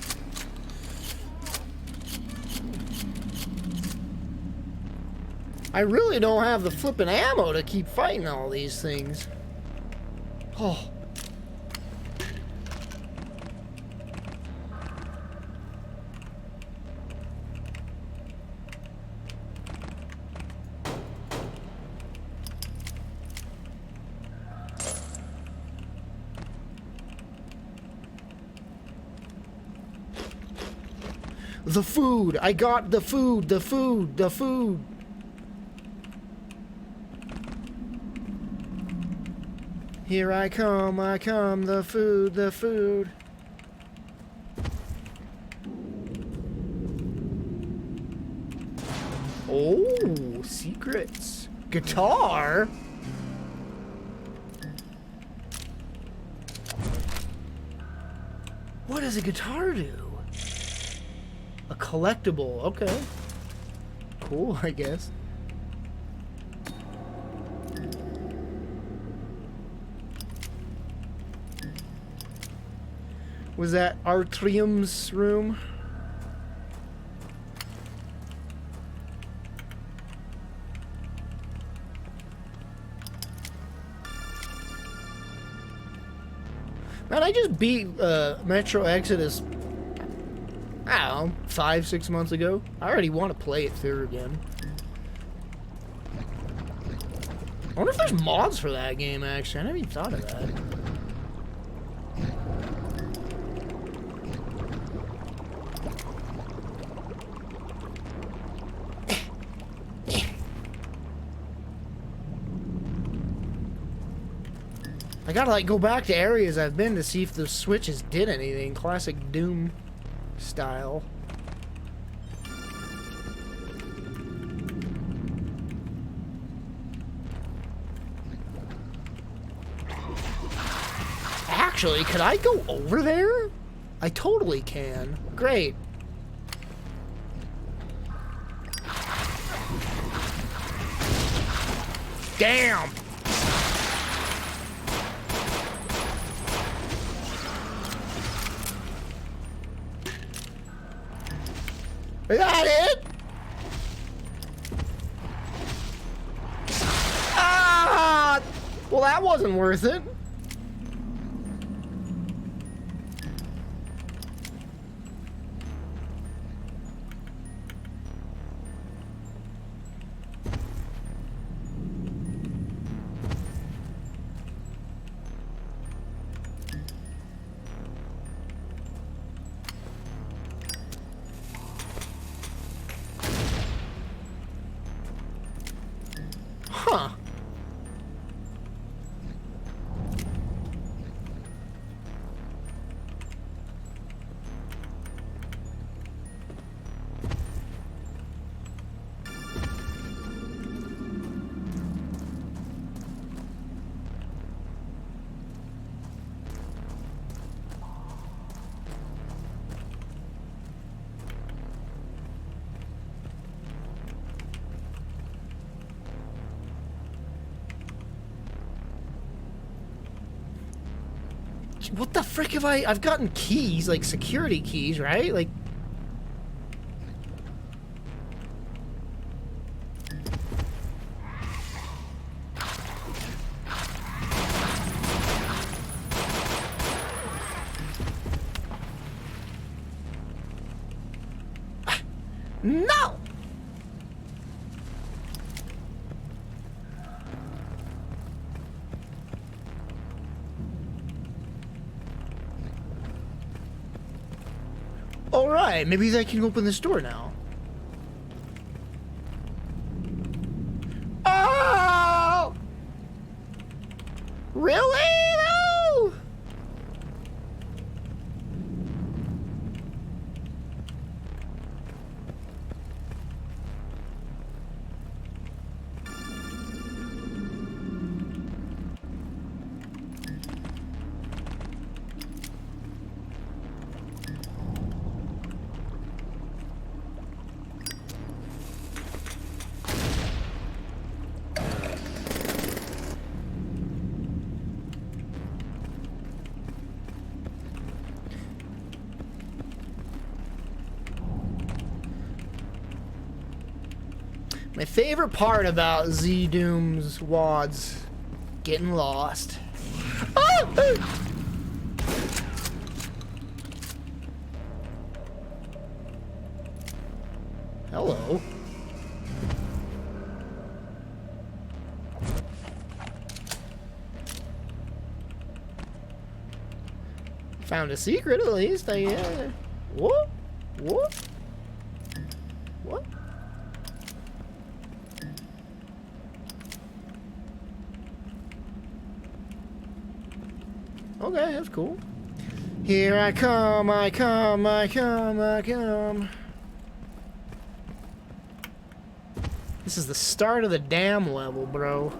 S1: I really don't have the flippin' ammo to keep fighting all these things. Oh. The food! I got the food! The food! The food! Here I come, the food, the food. Oh, secrets. Guitar? What does a guitar do? A collectible, okay. Cool, I guess. Was that Artrium's room? Man, I just beat Metro Exodus, I don't know, 5-6 months ago. I already want to play it through again. I wonder if there's mods for that game, actually. I never even thought of that. I gotta like go back to areas I've been to see if the switches did anything. Classic Doom style. Actually, could I go over there? I totally can. Great. Damn! Is that it? Ah! Well, that wasn't worth it. Huh. What the frick have I've gotten keys, like security keys, right? Like... No! Alright, maybe I can open this door now. Oh! Really? No! My favorite part about Z-Doom's WADs, getting lost. Ah! Ah! Hello. Found a secret at least. What? What? What? Okay, that's cool. Here I come, I come, I come, I come. This is the start of the damn level, bro.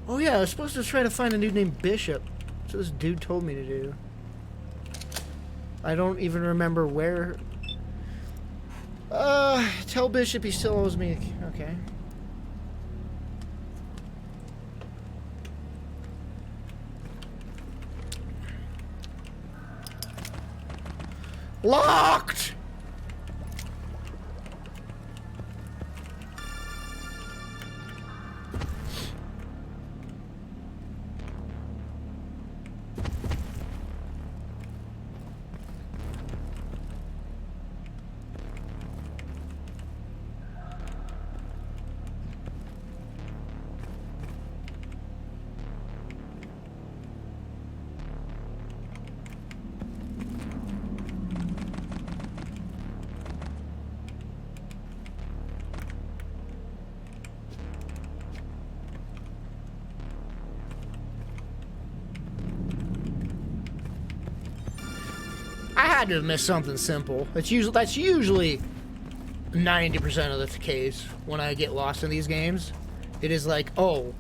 S1: Oh yeah, I was supposed to try to find a dude named Bishop. That's what this dude told me to do. I don't even remember where. Tell Bishop he still owes me. Okay. Locked! I had to have missed something simple. That's usually 90% of the case when I get lost in these games. It is like, oh,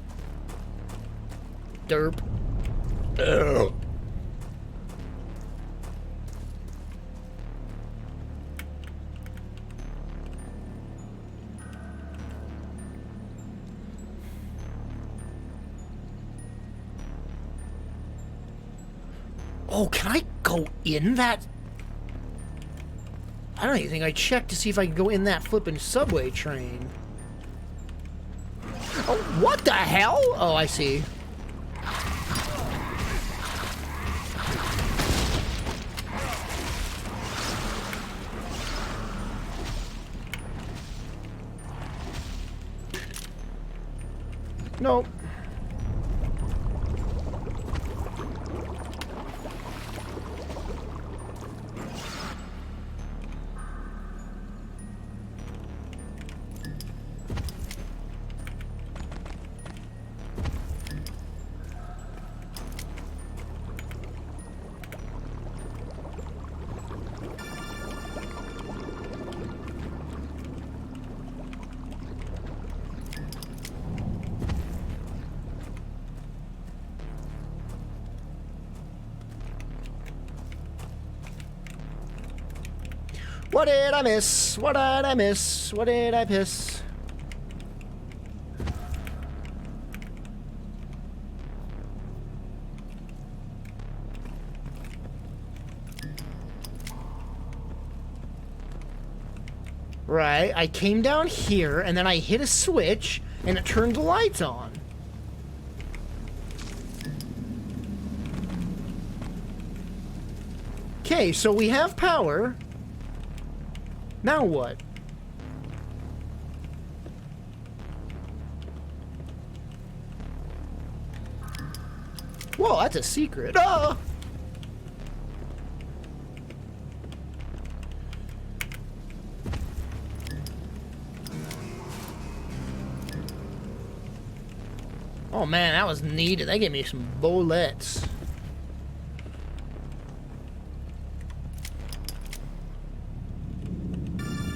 S1: derp. Ugh. Oh, can I go in that? I don't even think I checked to see if I could go in that flippin' subway train. Oh, what the hell? Oh, I see. Nope. What did I miss? What did I miss? What did I piss? Right, I came down here and then I hit a switch and it turned the lights on. Okay, so we have power. Now what? Whoa, that's a secret. Ah! Oh man, that was needed. They gave me some bullets.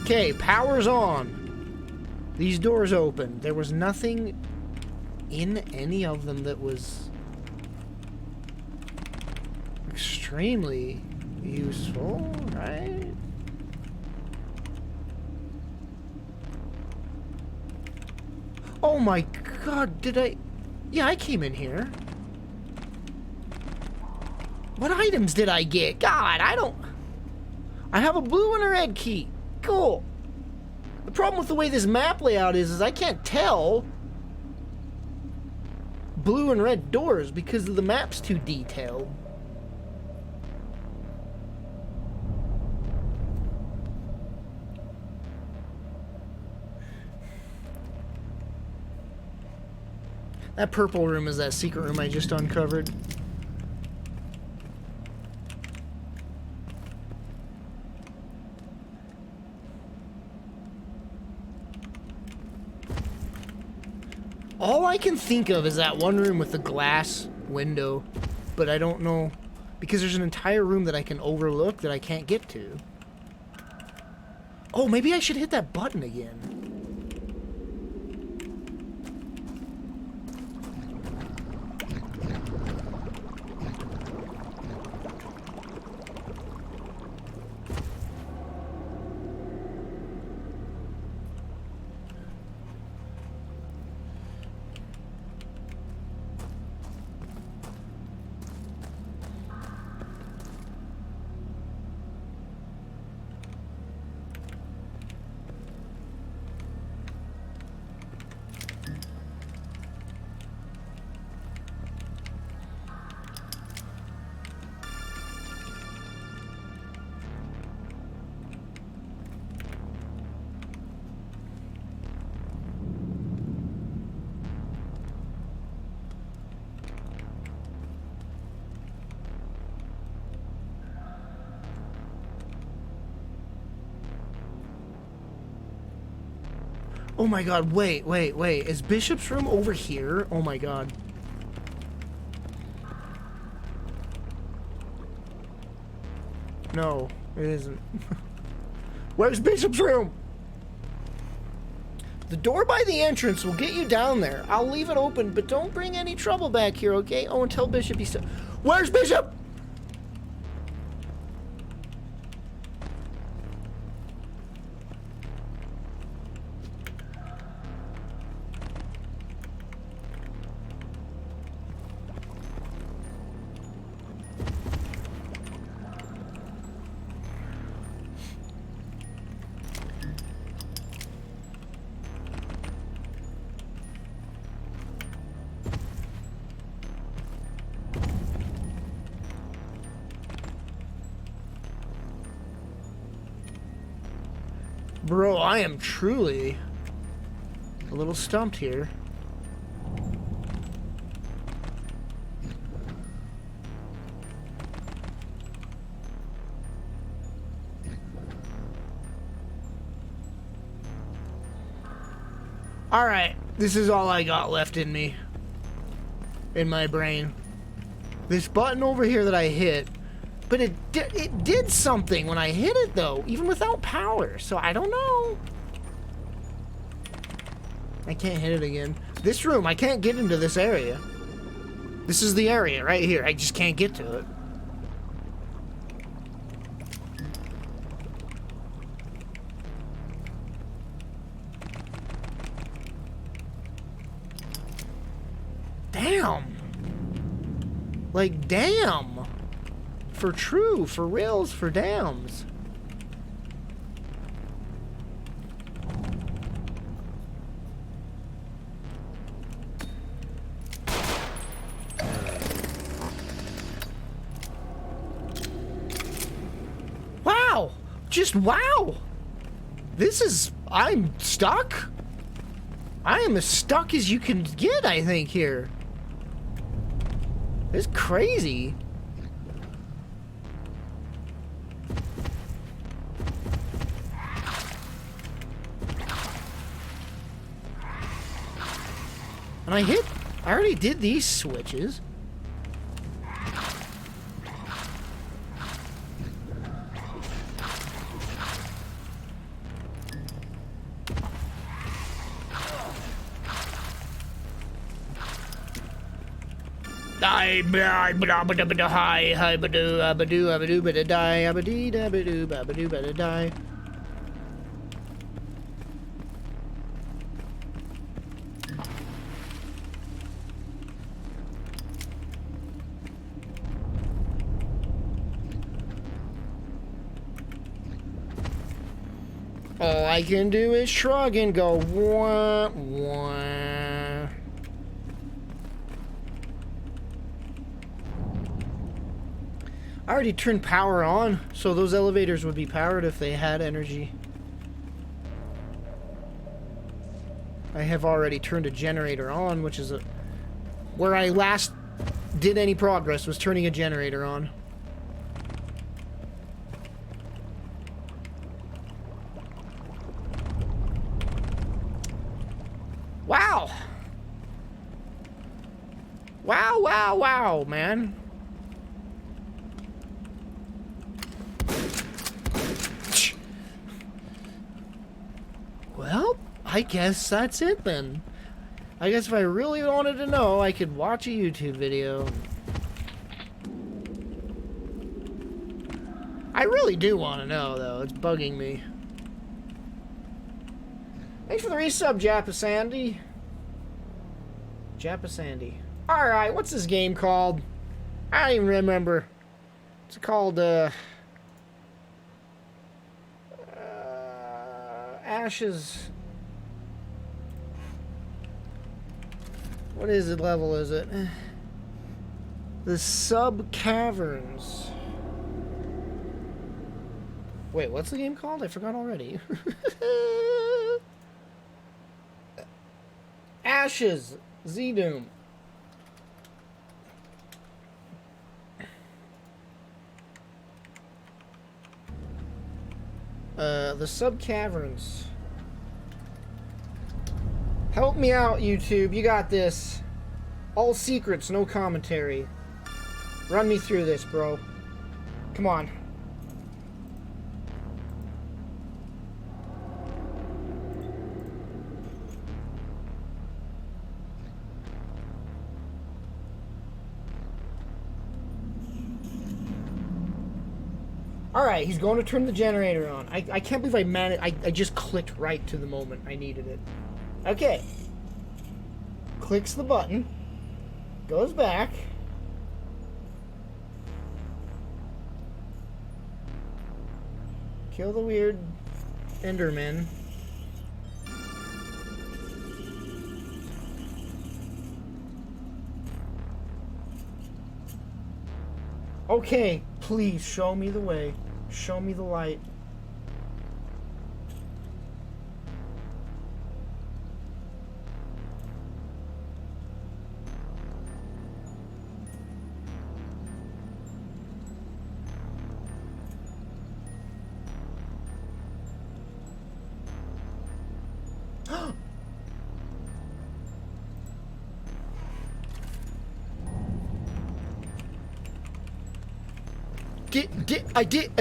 S1: Okay, power's on. These doors open. There was nothing in any of them that was extremely useful, right? Oh my god, did I... Yeah, I came in here. What items did I get? God, I don't... I have a blue and a red key. Cool. The problem with the way this map layout is I can't tell blue and red doors because the map's too detailed. That purple room is that secret room I just uncovered. All I can think of is that one room with the glass window, but I don't know, because there's an entire room that I can overlook that I can't get to. Oh, maybe I should hit that button again. Oh my god, wait. Is Bishop's room over here? Oh my god. No, it isn't. Where's Bishop's room? The door by the entrance will get you down there. I'll leave it open, but don't bring any trouble back here, okay? Oh, and tell Bishop he's... Where's Bishop? Bro, I am truly a little stumped here. Alright, this is all I got left in me. In my brain. This button over here that I hit. But it did something when I hit it, though, even without power. So I don't know. I can't hit it again. This room, I can't get into this area. This is the area right here. I just can't get to it. Damn. Like, damn. For true, for reals, for dams. Wow! Just wow! This is... I'm stuck? I am as stuck as you can get, I think, here. It's crazy. And I already did these switches. Die, blah, blah, blah, blah, hi, hi, badoo, abadoo, abadoo, bada, die, abadee, abadoo, abadoo, bada, die. I can do is shrug and go, wah, wah. I already turned power on, so those elevators would be powered if they had energy. I have already turned a generator on, which is where I last did any progress, was turning a generator on. Wow! Wow, wow, wow, man. Well, I guess that's it then. I guess if I really wanted to know, I could watch a YouTube video. I really do want to know, though. It's bugging me. Thanks for the resub, Japasandy. Japasandy. Alright, what's this game called? I don't even remember. It's called, Ashes. What is it? Level is it? The Sub Caverns. Wait, what's the game called? I forgot already. Ashes. Z-Doom. The Sub Caverns. Help me out, YouTube. You got this. All secrets, no commentary. Run me through this, bro. Come on. Alright, he's going to turn the generator on. I can't believe I managed. I just clicked right to the moment I needed it. Okay. Clicks the button. Goes back. Kill the weird Enderman. Okay, please show me the way. Show me the light. I did.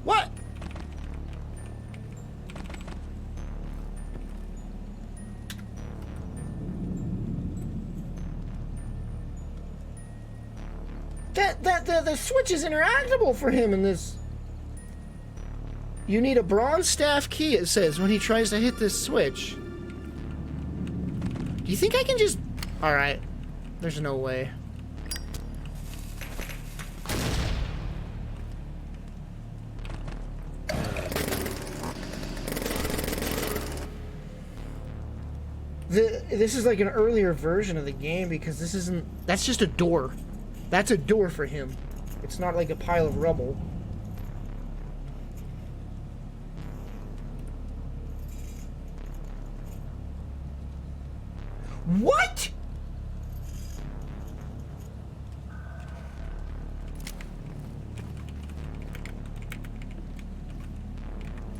S1: What? The switch is interactable for him in this. You need a bronze staff key, it says, when he tries to hit this switch. Do you think I can just... Alright. There's no way. This is like an earlier version of the game because this isn't... That's just a door. That's a door for him. It's not like a pile of rubble. What?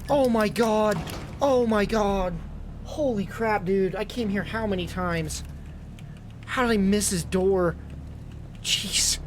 S1: Oh my god. Oh my god. Holy crap, dude. I came here how many times? How did I miss his door? Jeez.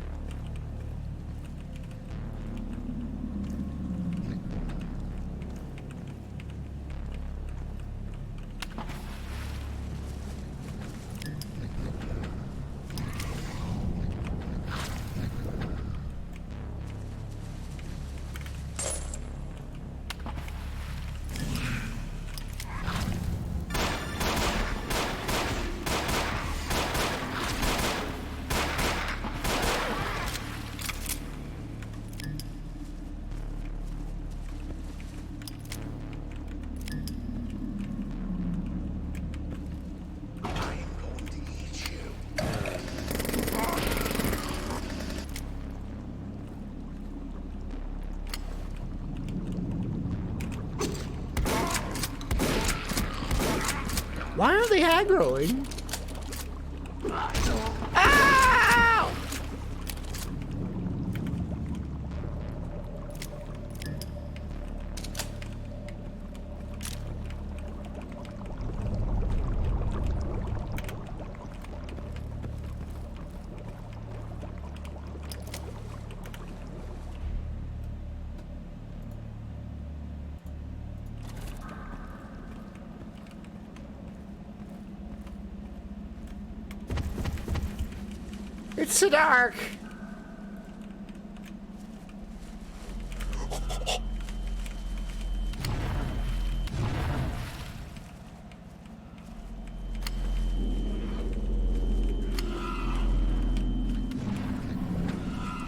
S1: Why are they aggroing? Ow! It's so dark.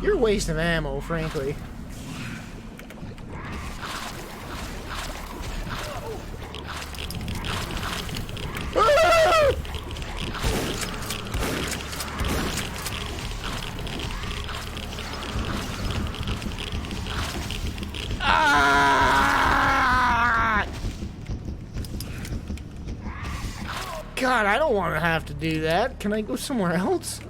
S1: You're a waste of ammo, frankly. God, I don't want to have to do that. Can I go somewhere else?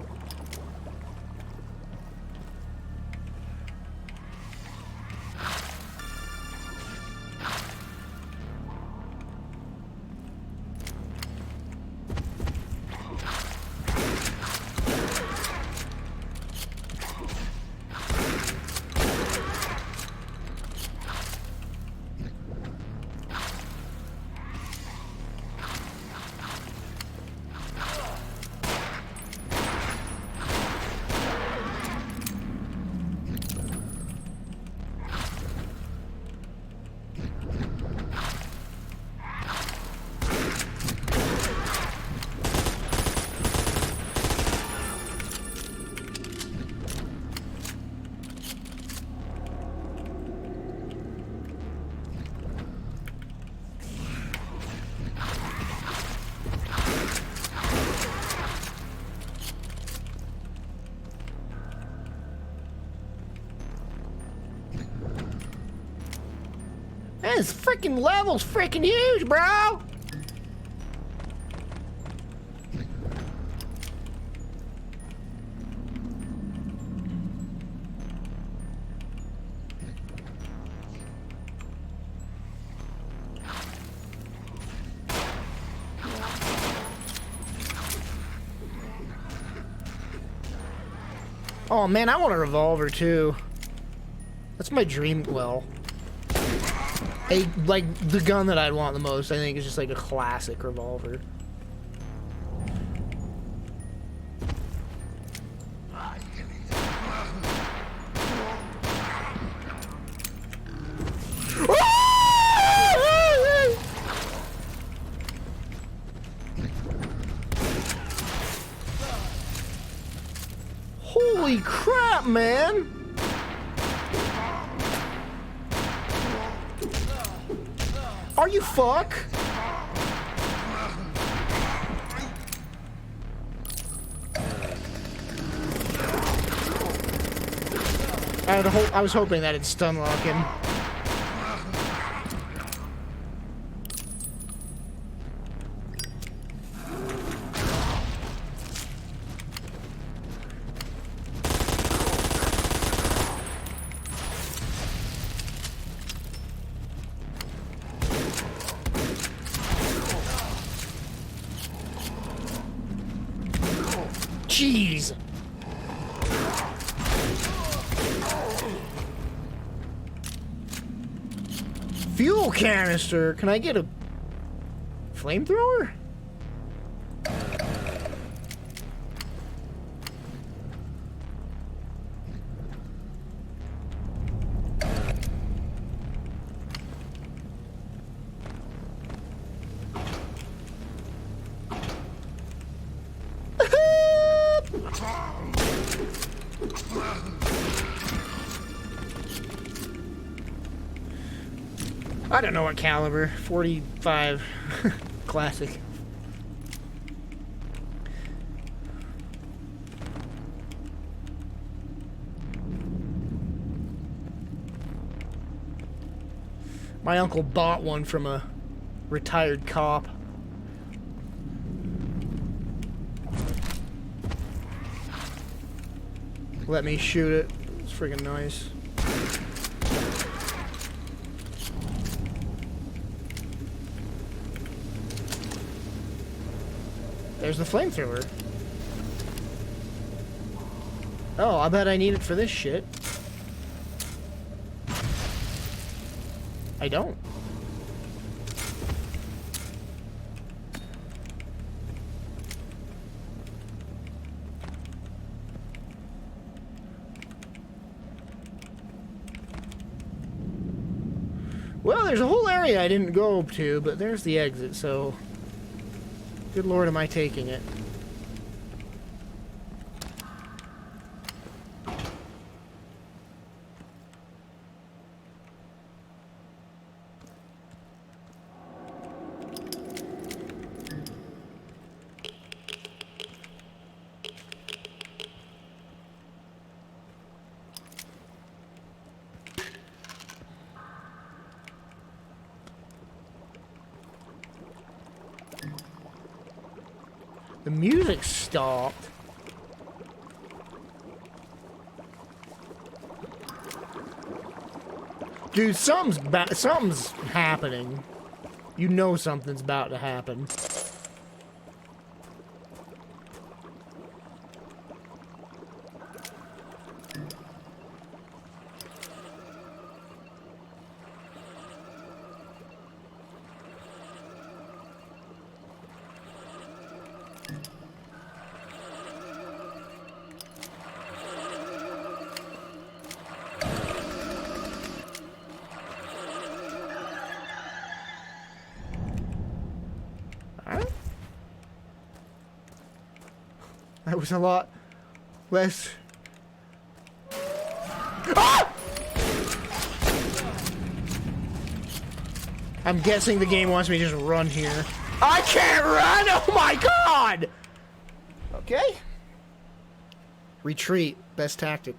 S1: Man, this freaking level's freaking huge, bro! Oh man, I want a revolver too. That's my dream. Well, like the gun that I'd want the most, I think, is just like a classic revolver. Holy crap, man! Are you fuck? I was hoping that it'd stun lock him. Jeez. Fuel canister. Can I get a flamethrower? I don't know what caliber. 45. Classic. My uncle bought one from a retired cop. let me shoot it. It's freaking nice. There's the flamethrower. Oh, I bet I need it for this shit. I don't. Well, there's a whole area I didn't go to, but there's the exit, so... Good lord, am I taking it. The music stopped. Dude, something's happening. You know something's about to happen. That was a lot less. Ah! I'm guessing the game wants me to just run here. I can't run! Oh my god! Okay. Retreat. Best tactic.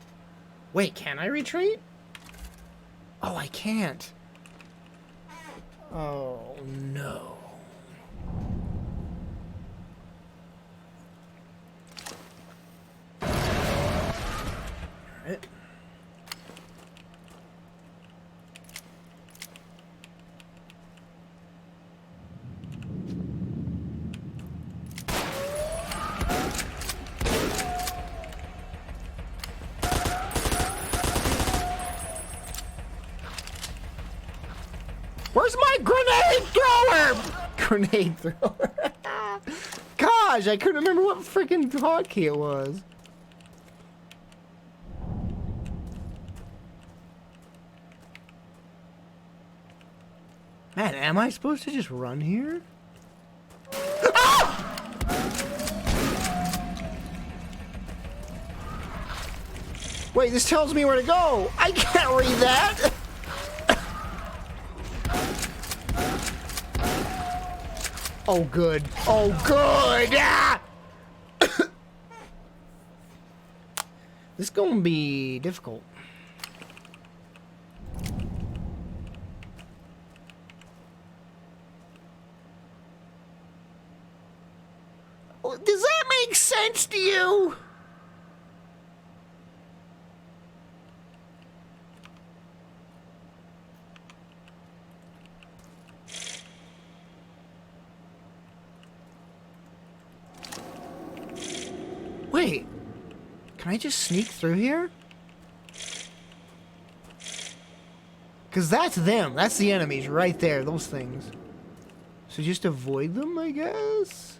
S1: Wait, can I retreat? Oh, I can't. Oh, no. Alright. Where's my grenade thrower? Grenade thrower. Gosh, I couldn't remember what freaking hotkey it was. Man, am I supposed to just run here? Ah! Wait, this tells me where to go. I can't read that. Oh, good. Oh, good. Ah! This is gonna be difficult. Does that make sense to you? Wait, can I just sneak through here? Because that's them. That's the enemies right there, those things. So just avoid them, I guess?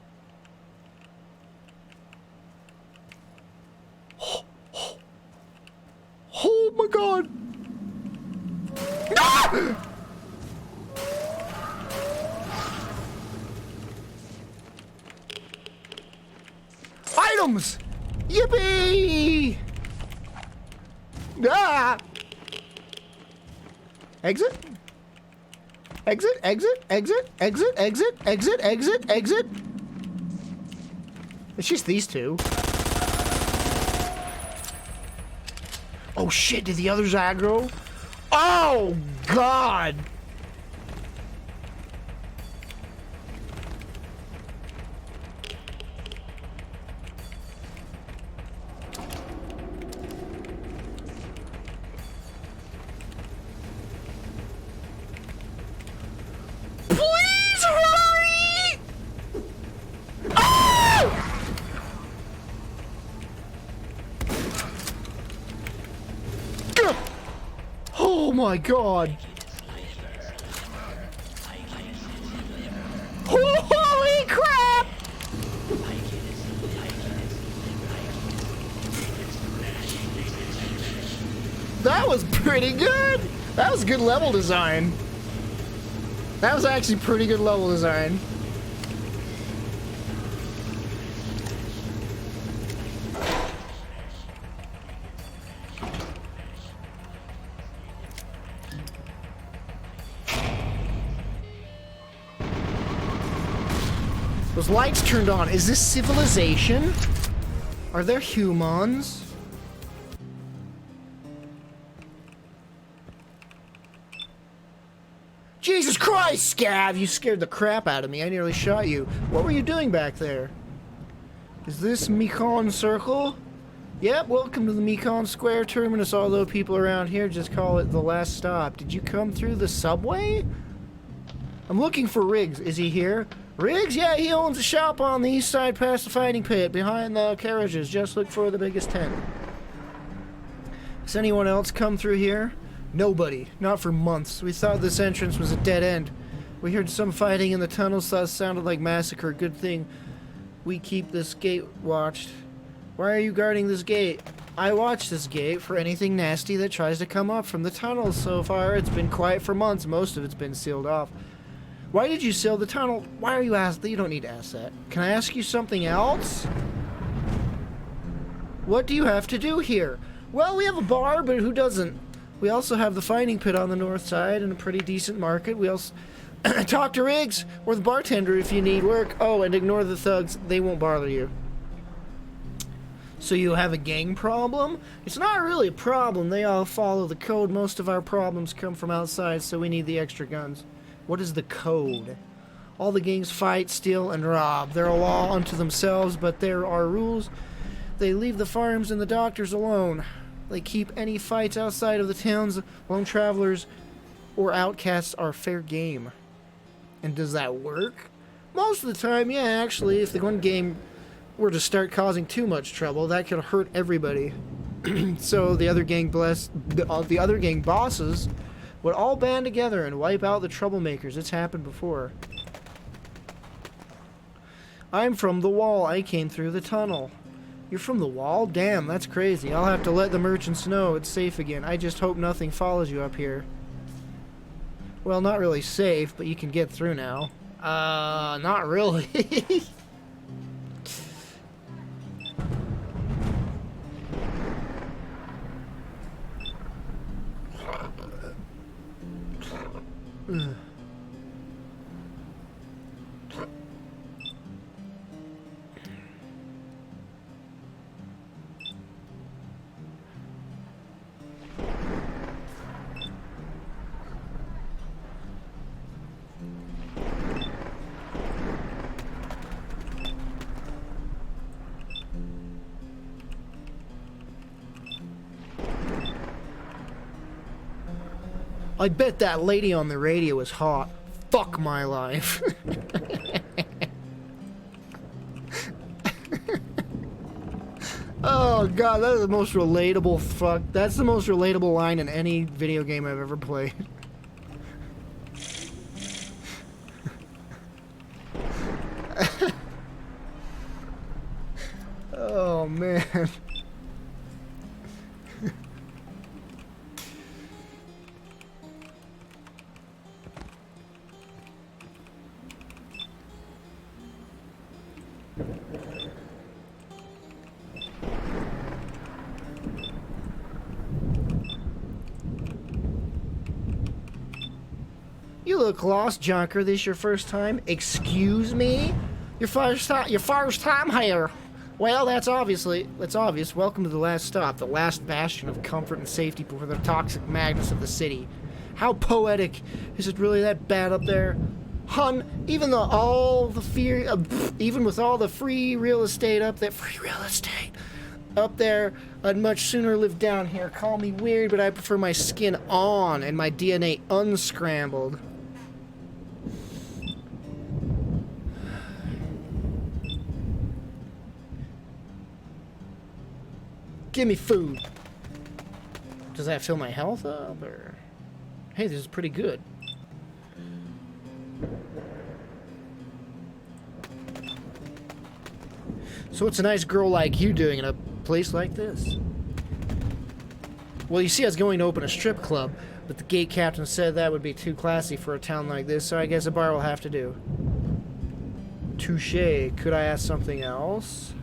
S1: Oh my god! Ah! Items! Yippee! Ah! Exit? Exit, exit, exit, exit, exit, exit, exit, exit. It's just these two. Oh shit, did the others aggro? Oh god! my god! Holy crap! That was pretty good! That was good level design. That was actually pretty good level design. Those lights turned on. Is this civilization? Are there humans? Jesus Christ, Scav! You scared the crap out of me. I nearly shot you. What were you doing back there? Is this Mekon Circle? Yep, welcome to the Mekon Square Terminus, although people around here just call it the last stop. Did you come through the subway? I'm looking for Riggs. Is he here? Riggs? Yeah, he owns a shop on the east side past the fighting pit, behind the carriages. Just look for the biggest tent. Has anyone else come through here? Nobody. Not for months. We thought this entrance was a dead end. We heard some fighting in the tunnels, thought it sounded like massacre. Good thing we keep this gate watched. Why are you guarding this gate? I watch this gate for anything nasty that tries to come up from the tunnels. So far, it's been quiet for months. Most of it's been sealed off. Why did you seal the tunnel? Why are you asking? You don't need to ask that. Can I ask you something else? What do you have to do here? Well, we have a bar, but who doesn't? We also have the fighting pit on the north side and a pretty decent market. We also talk to Riggs or the bartender if you need work. Oh, and ignore the thugs. They won't bother you. So you have a gang problem? It's not really a problem. They all follow the code. Most of our problems come from outside, so we need the extra guns. What is the code? All the gangs fight, steal, and rob. They're a law unto themselves, but there are rules. They leave the farms and the doctors alone. They keep any fights outside of the towns. Lone travelers or outcasts are fair game. And does that work? Most of the time, yeah, actually. If the one game were to start causing too much trouble, that could hurt everybody. So the other gang bosses would all band together and wipe out the troublemakers. It's happened before. I'm from the wall. I came through the tunnel. You're from the wall? Damn, that's crazy. I'll have to let the merchants know it's safe again. I just hope nothing follows you up here. Well, not really safe, but you can get through now. Not really. I bet that lady on the radio is hot. Fuck my life. Oh god, that is the most relatable fuck. That's the most relatable line in any video game I've ever played. Oh man. You look lost, Junker. This your first time? Excuse me? Your first time here. Well, that's obvious. Welcome to the last stop, the last bastion of comfort and safety before the toxic madness of the city. How poetic. Is it really that bad up there? Hun, even with all the free real estate up there, I'd much sooner live down here. Call me weird, but I prefer my skin on and my DNA unscrambled. Give me food. Does that fill my health up, or? Hey, this is pretty good. So what's a nice girl like you doing in a place like this? Well, you see, I was going to open a strip club, but the gate captain said that would be too classy for a town like this, so I guess a bar will have to do. Touché. Could I ask something else?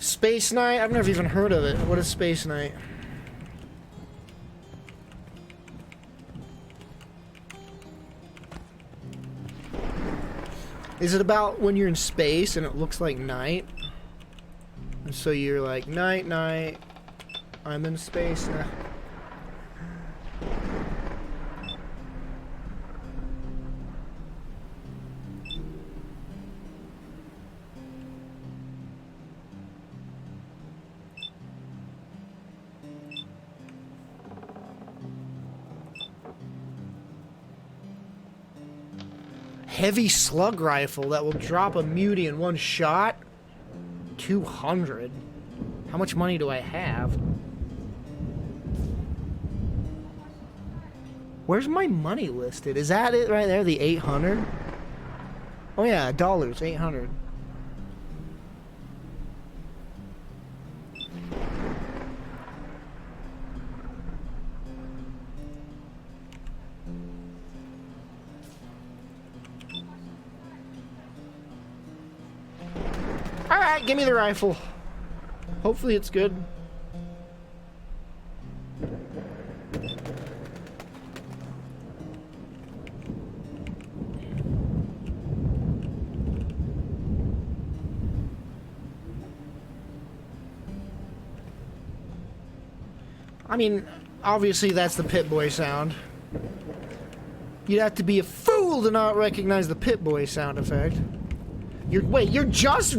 S1: Space Night? I've never even heard of it. What is Space Night? Is it about when you're in space and it looks like night? And so you're like, night, night, I'm in space now. Heavy slug rifle that will drop a mutie in one shot? 200. How much money do I have? Where's my money listed? Is that it right there? The 800? Oh yeah, dollars, 800. Alright, give me the rifle. Hopefully it's good. I mean, obviously that's the Pit-Boy sound. You'd have to be a fool to not recognize the Pit-Boy sound effect. Wait, you're just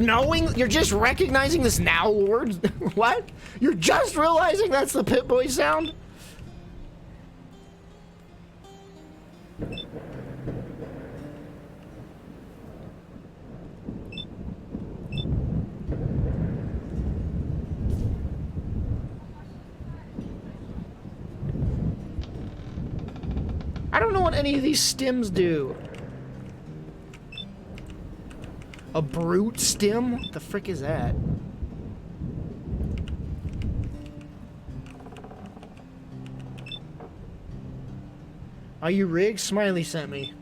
S1: recognizing this now, Lord? What? You're just realizing that's the Pit-Boy sound? I don't know what any of these stims do. A brute stim? What the frick is that? Are you rigged? Smiley sent me.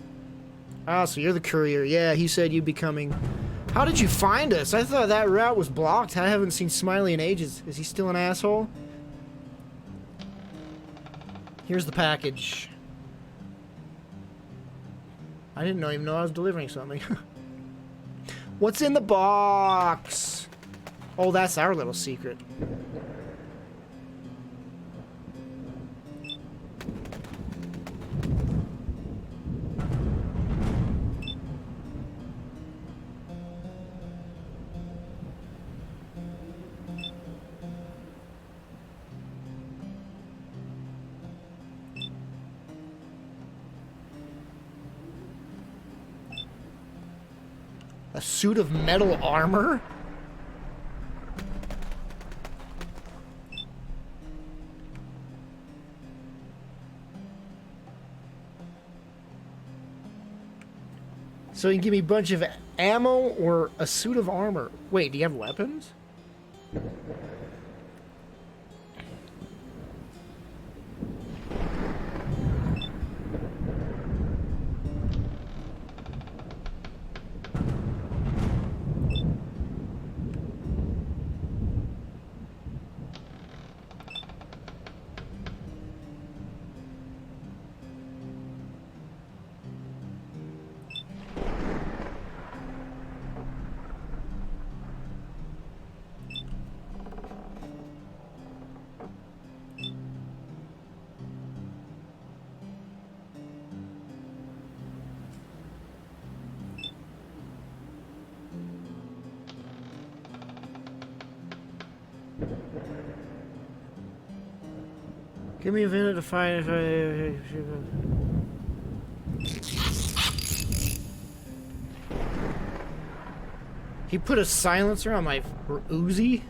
S1: Ah, so you're the courier. Yeah, he said you'd be coming. How did you find us? I thought that route was blocked. I haven't seen Smiley in ages. Is he still an asshole? Here's the package. I didn't even know I was delivering something. What's in the box? Oh, that's our little secret. A suit of metal armor? So you can give me a bunch of ammo or a suit of armor. Wait, do you have weapons? Give me a minute to find if He put a silencer on my Uzi?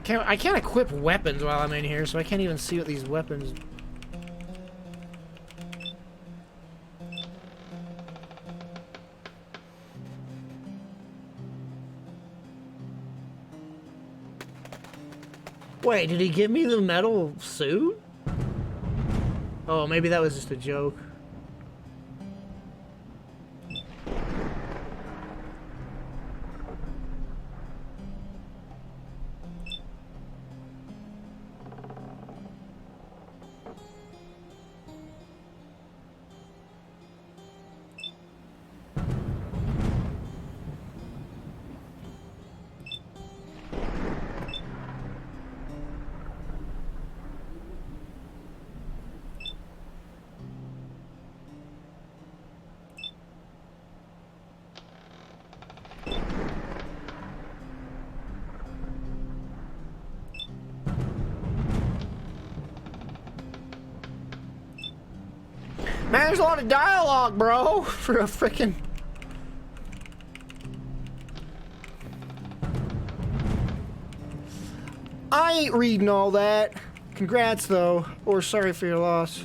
S1: I can't equip weapons while I'm in here, so I can't even see what these weapons. Wait, did he give me the metal suit? Oh, maybe that was just a joke. Man, there's a lot of dialogue, bro, for a frickin'... I ain't reading all that. Congrats, though. Or sorry for your loss.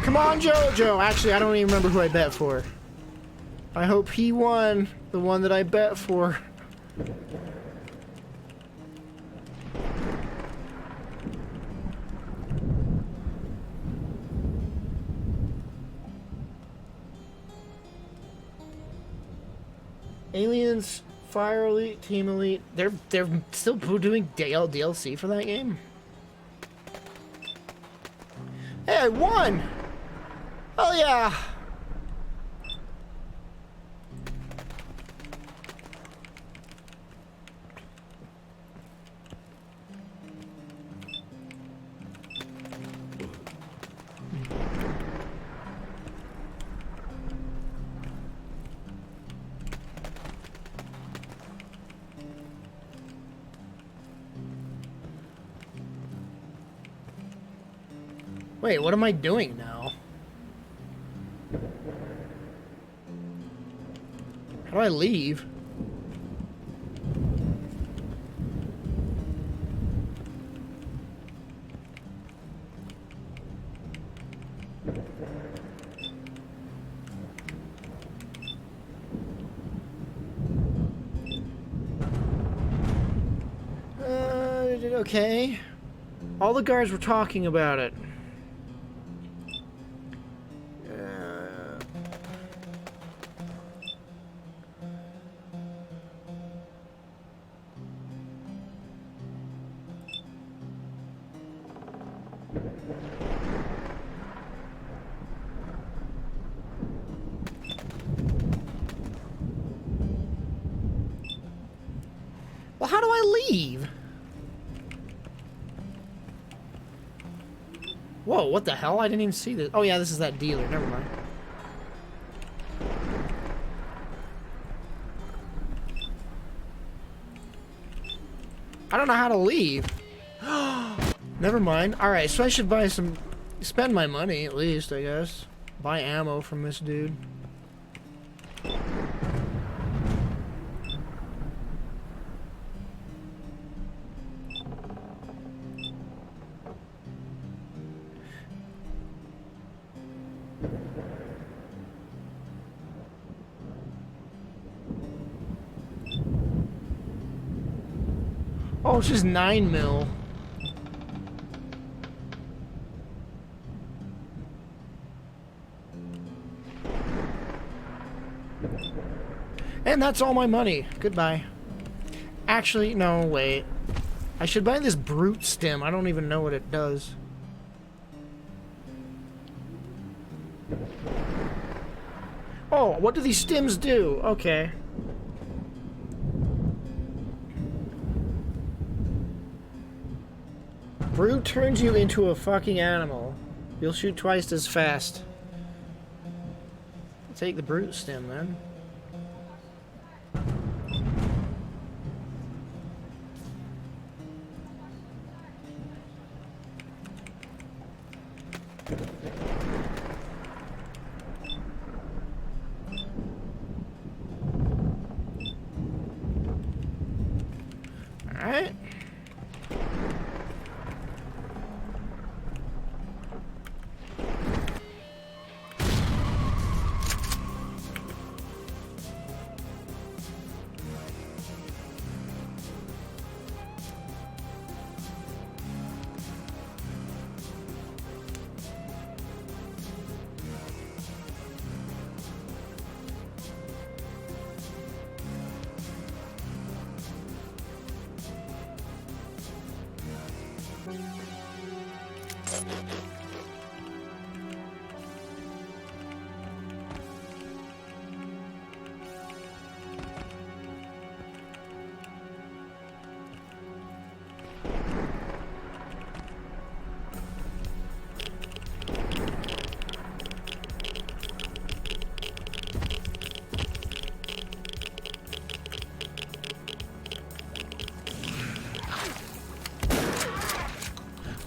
S1: Come on, Jojo! Actually, I don't even remember who I bet for. I hope he won the one that I bet for. Aliens, Fire Elite, Team Elite. They're still doing DLC for that game. Hey, I won! Oh yeah! Wait, what am I doing now? How do I leave? Okay. All the guards were talking about it. Well, how do I leave? Whoa, what the hell? I didn't even see this. Oh yeah, this is that dealer. Never mind. I don't know how to leave. Never mind. Alright, so I should buy some... Spend my money, at least, I guess. Buy ammo from this dude. Oh, it's just 9 mil. And that's all my money. Goodbye. Actually, no, wait. I should buy this brute stem. I don't even know what it does. Oh, what do these stems do? Okay. Brute turns you into a fucking animal. You'll shoot twice as fast. I'll take the brute stem then. Alright.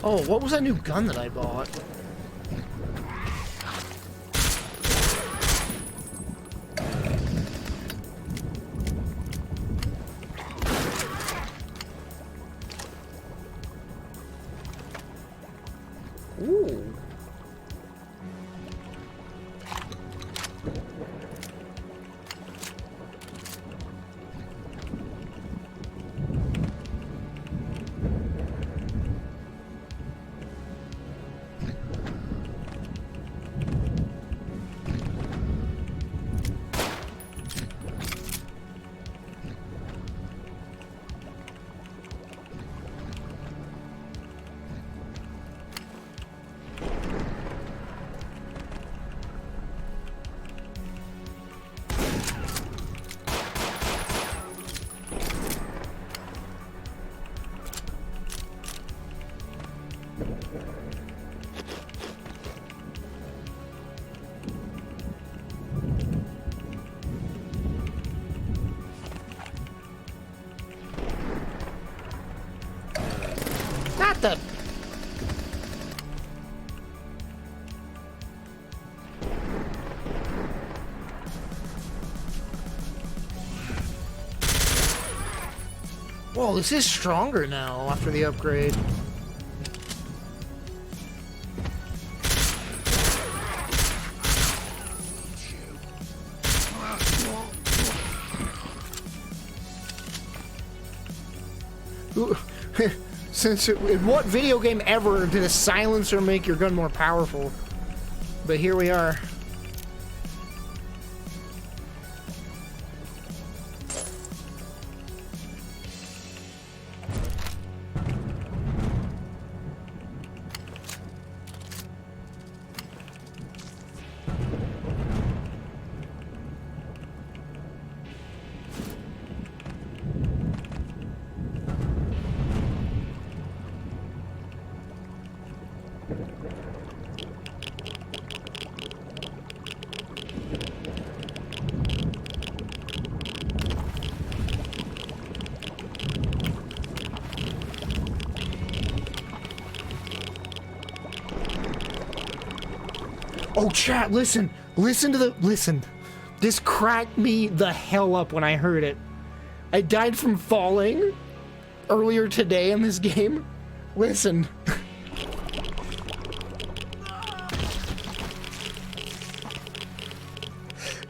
S1: Oh, what was that new gun that I bought? Ooh. Not the... Whoa, this is stronger now after the upgrade. In what video game ever did a silencer make your gun more powerful? But here we are. Oh, chat, listen. Listen. This cracked me the hell up when I heard it. I died from falling earlier today in this game. Listen.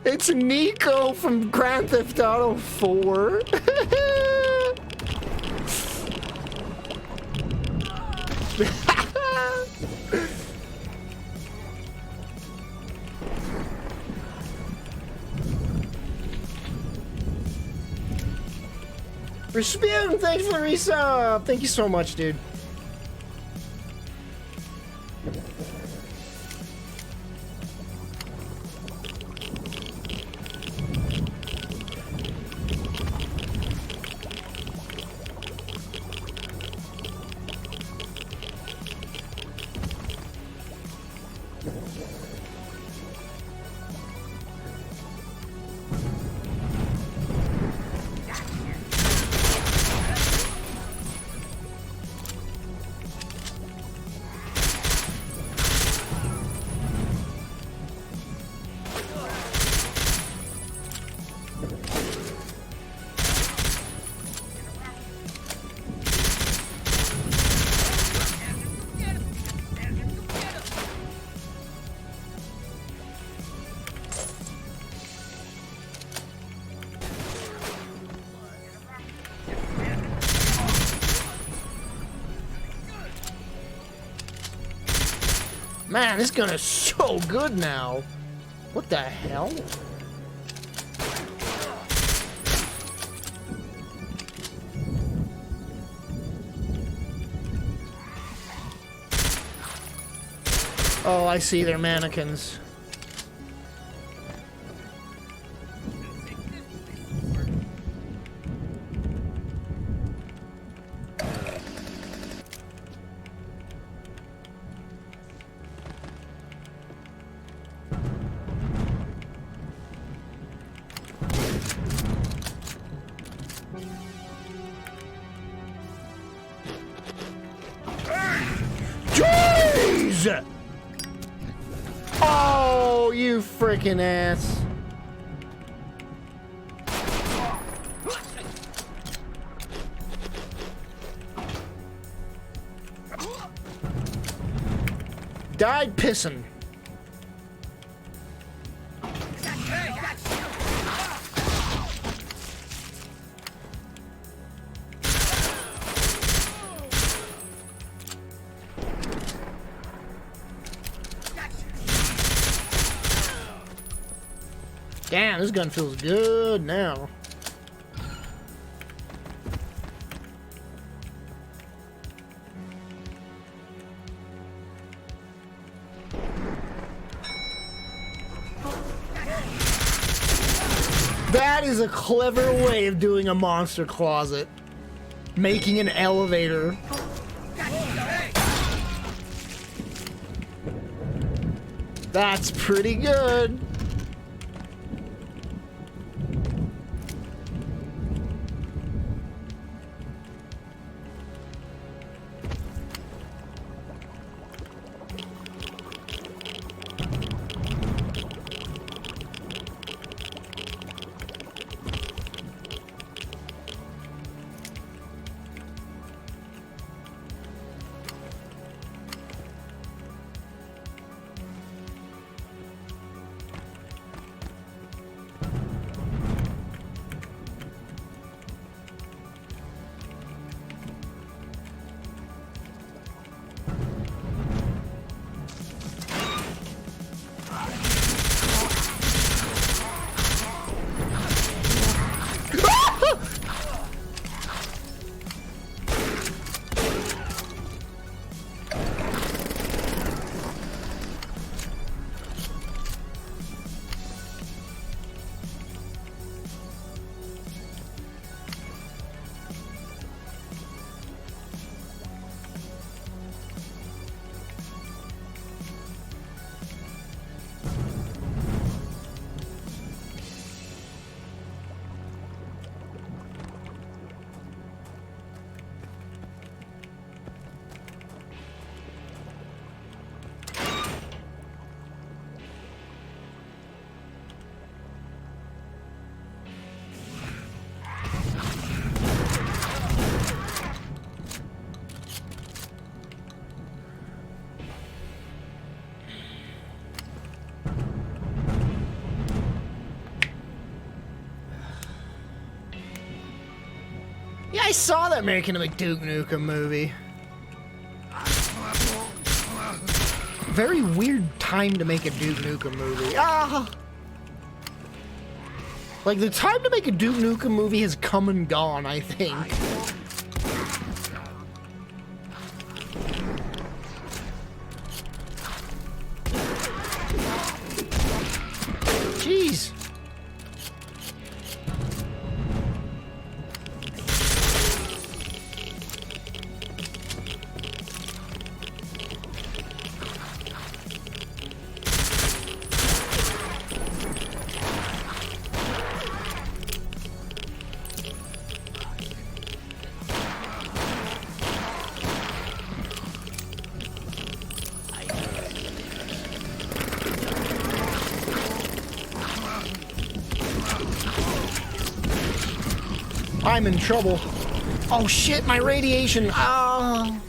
S1: It's Nico from Grand Theft Auto 4. Rasputin, thanks for the resub. Thank you so much, dude. Man, this gun is so good now. What the hell? Oh, I see, they're mannequins. Jeez! Oh, you freaking ass. Died pissing. Damn, this gun feels good now. That is a clever way of doing a monster closet. Making an elevator. That's pretty good. Yeah, I saw that making a Duke Nukem movie. Very weird time to make a Duke Nukem movie. Ah! Like, the time to make a Duke Nukem movie has come and gone, I think. Jeez. I'm in trouble. Oh shit, my radiation. Ah.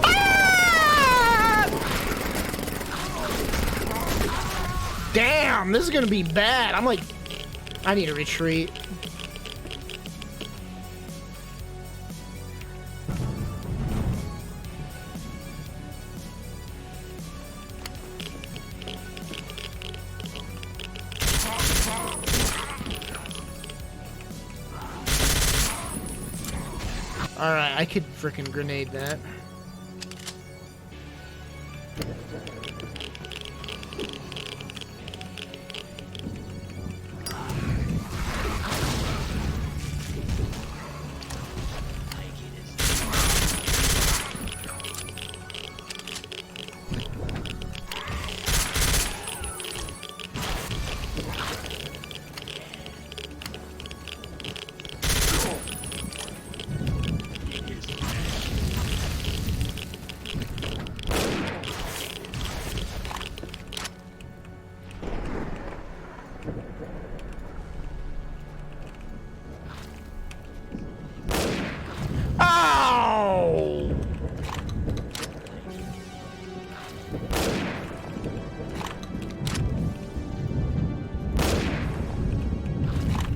S1: Ah! Damn, this is gonna be bad. I'm like, I need to retreat. Alright, I could frickin' grenade that.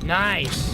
S1: Nice.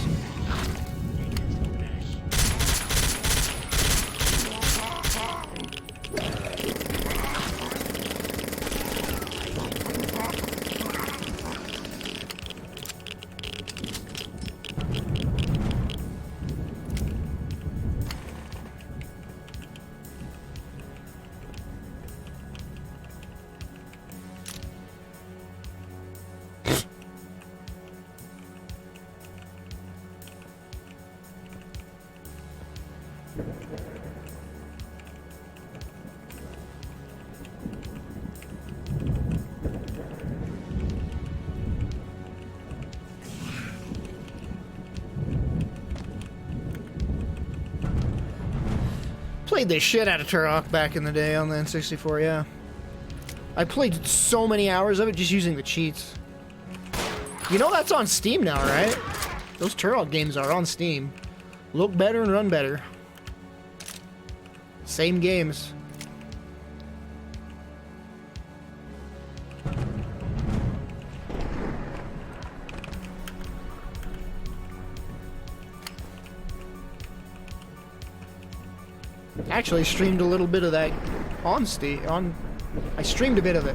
S1: Played the shit out of Turok back in the day on the N64, yeah. I played so many hours of it just using the cheats. You know that's on Steam now, right? Those Turok games are on Steam. Look better and run better. Same games. Actually streamed a little bit of that on Steam. I streamed a bit of it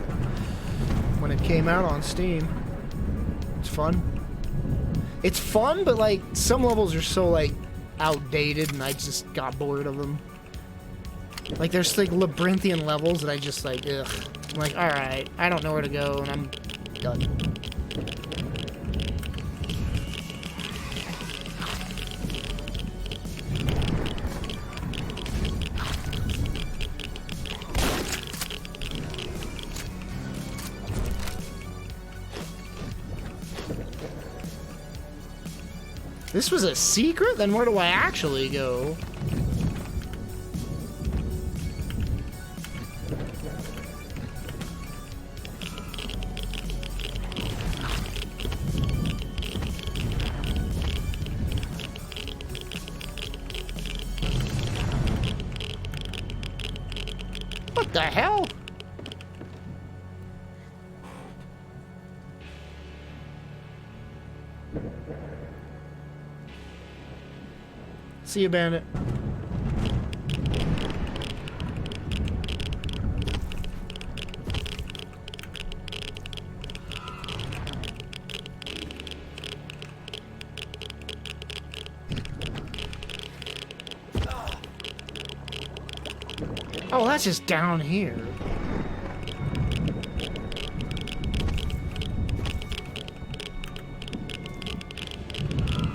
S1: when it came out on Steam. It's fun. It's fun, but like some levels are so like outdated, and I just got bored of them. Like there's like labyrinthian levels that I just like, ugh. I'm like, all right, I don't know where to go, and I'm done. This was a secret? Then where do I actually go? What the hell? See you, Bandit. Oh, that's just down here.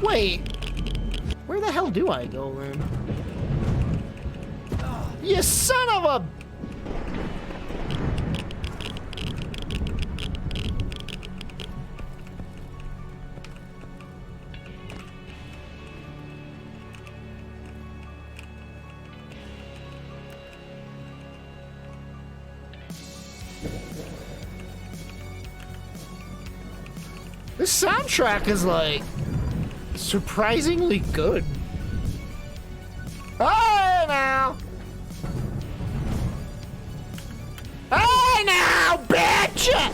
S1: Wait. Where the hell do I go, then? You son of a... This soundtrack is, like, surprisingly good. Hey, now! Hey, now, bitch!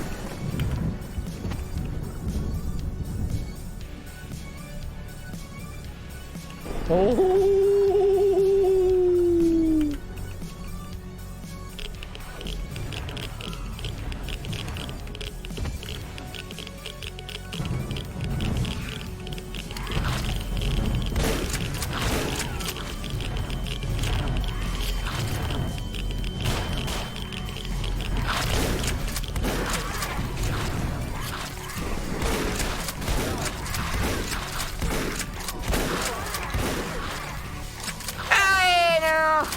S1: Oh! Hey, now!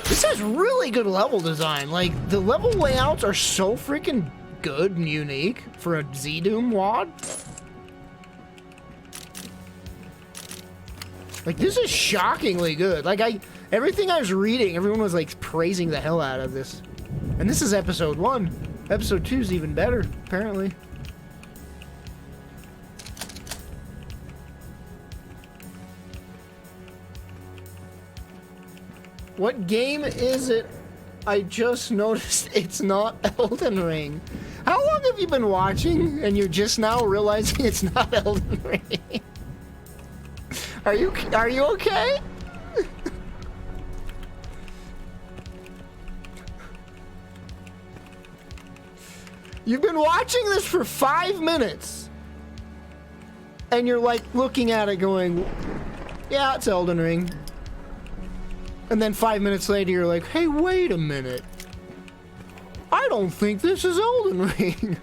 S1: This has really good level design. Like, the level layouts are so freaking good and unique for a Z-Doom WAD. Like, this is shockingly good. Like, everything I was reading, everyone was, like, praising the hell out of this. And this is episode 1. Episode 2 is even better, apparently. What game is it? I just noticed it's not Elden Ring. How long have you been watching and you're just now realizing it's not Elden Ring? Are you okay? You've been watching this for 5 minutes and you're like looking at it going, yeah, it's Elden Ring. And then 5 minutes later, you're like, hey, wait a minute. I don't think this is Elden Ring.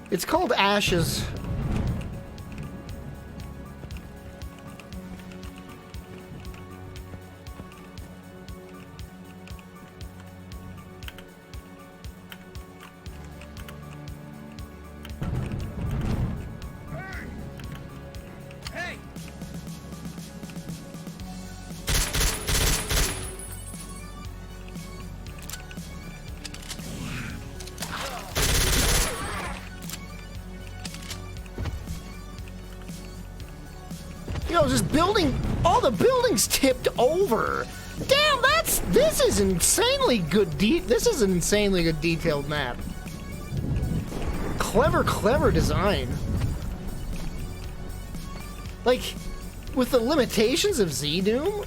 S1: It's called Ashes. Yo, this building, all the buildings tipped over. Damn, this is insanely good. This is an insanely good detailed map. Clever design. Like, with the limitations of Z-Doom,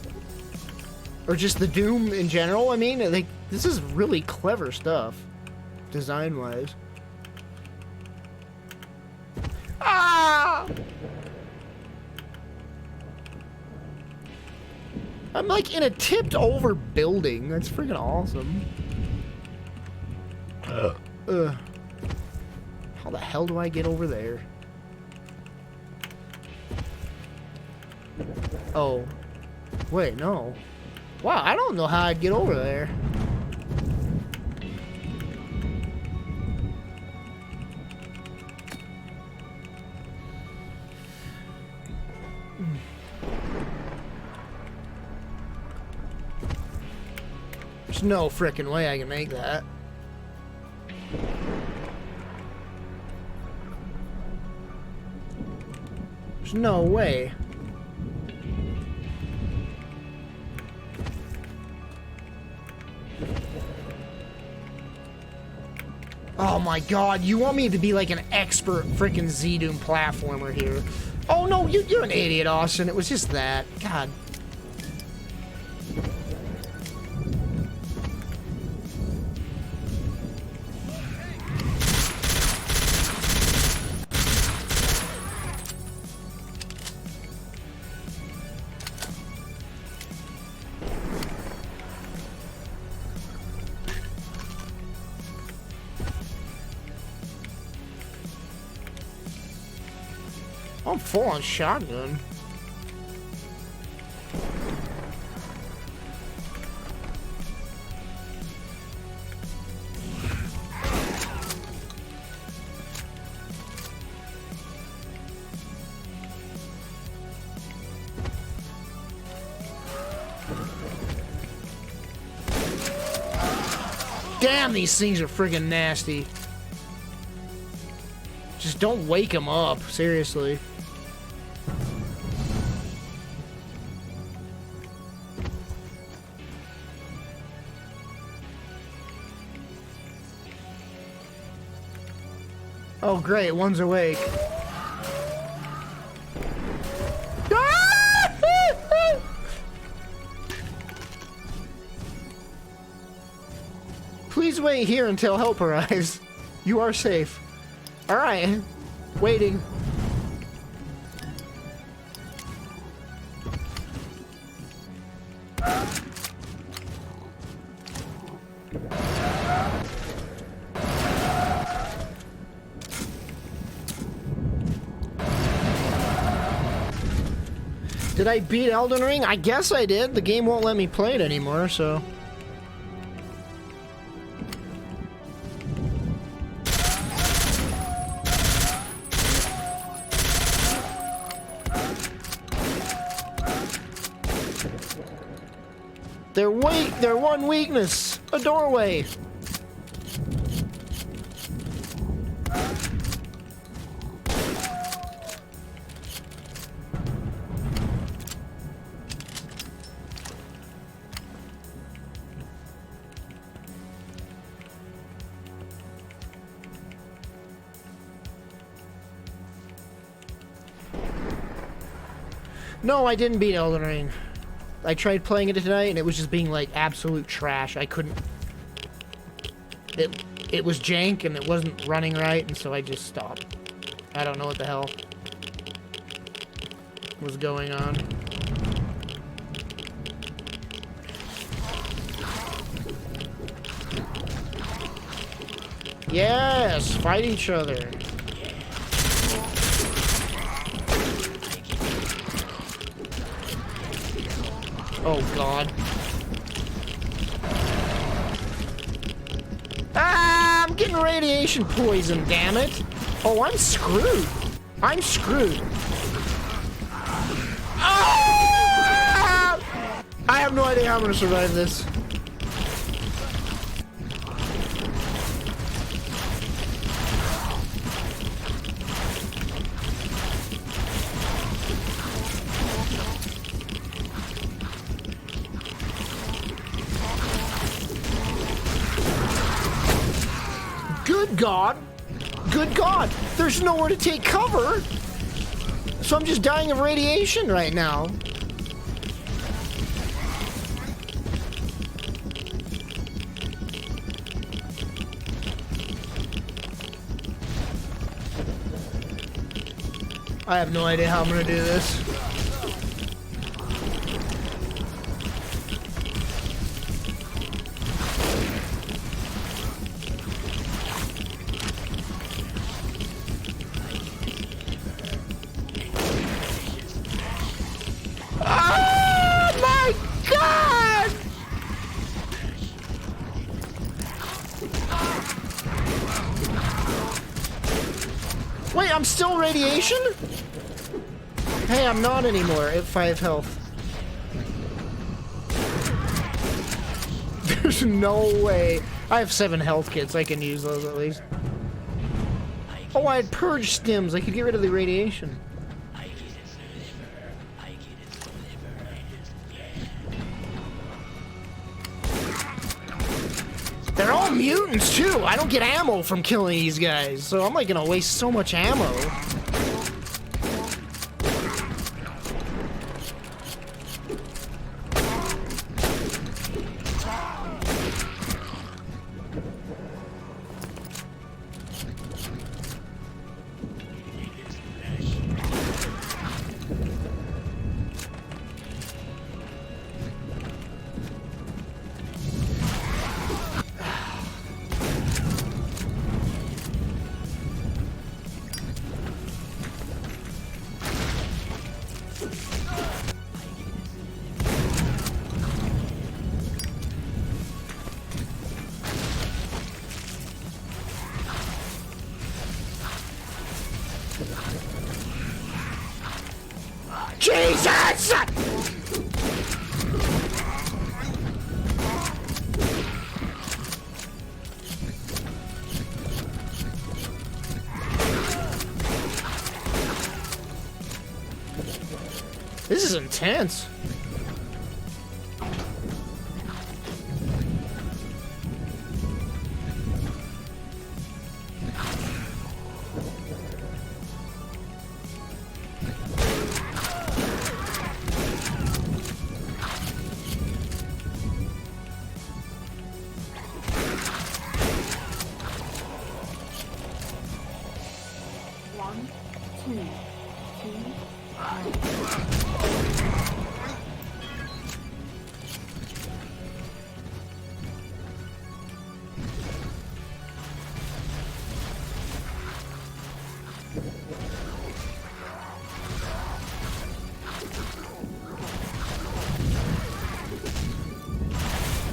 S1: or just the Doom in general, I mean, like, this is really clever stuff, design-wise. Ah! I'm like in a tipped over building. That's freaking awesome. How the hell do I get over there? Oh. Wait, no. Wow, I don't know how I'd get over there. There's no frickin' way I can make that. There's no way. Oh my god, you want me to be like an expert frickin' Z-Doom platformer here. Oh no, you're an idiot, Austin. It was just that. God. I'm full on shotgun. Damn, these things are friggin' nasty. Just don't wake them up, seriously. Oh great, one's awake. Please wait here until help arrives. You are safe. Alright. Waiting. Did I beat Elden Ring? I guess I did. The game won't let me play it anymore, so... Their one weakness, a doorway. No, I didn't beat Elden Ring. I tried playing it tonight and it was just being like absolute trash. I couldn't... It was jank and it wasn't running right, and so I just stopped. I don't know what the hell was going on. Yes! Fight each other. Oh god. Ah, I'm getting radiation poison, damn it. Oh, I'm screwed. I'm screwed. Ah! I have no idea how I'm gonna survive this. Good God, there's nowhere to take cover, so I'm just dying of radiation right now. I have no idea how I'm gonna do this. Oh my God! Wait, I'm still radiation? Hey, I'm not anymore at 5 health. There's no way. I have 7 health kits. I can use those at least. Oh, I had purge stims. I could get rid of the radiation. They're all mutants too. I don't get ammo from killing these guys, so I'm like gonna waste so much ammo. Jesus! This is intense.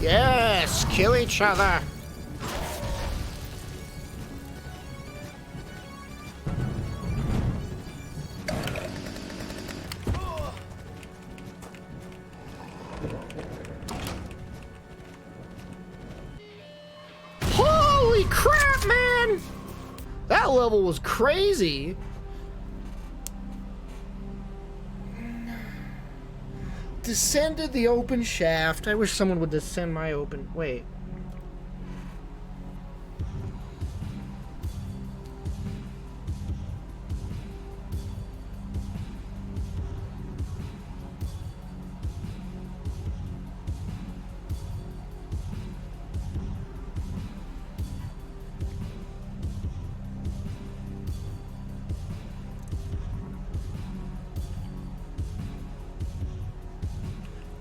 S1: Yes, kill each other. Holy crap, man! That level was crazy. Descended the open shaft. I wish someone would descend my open... Wait.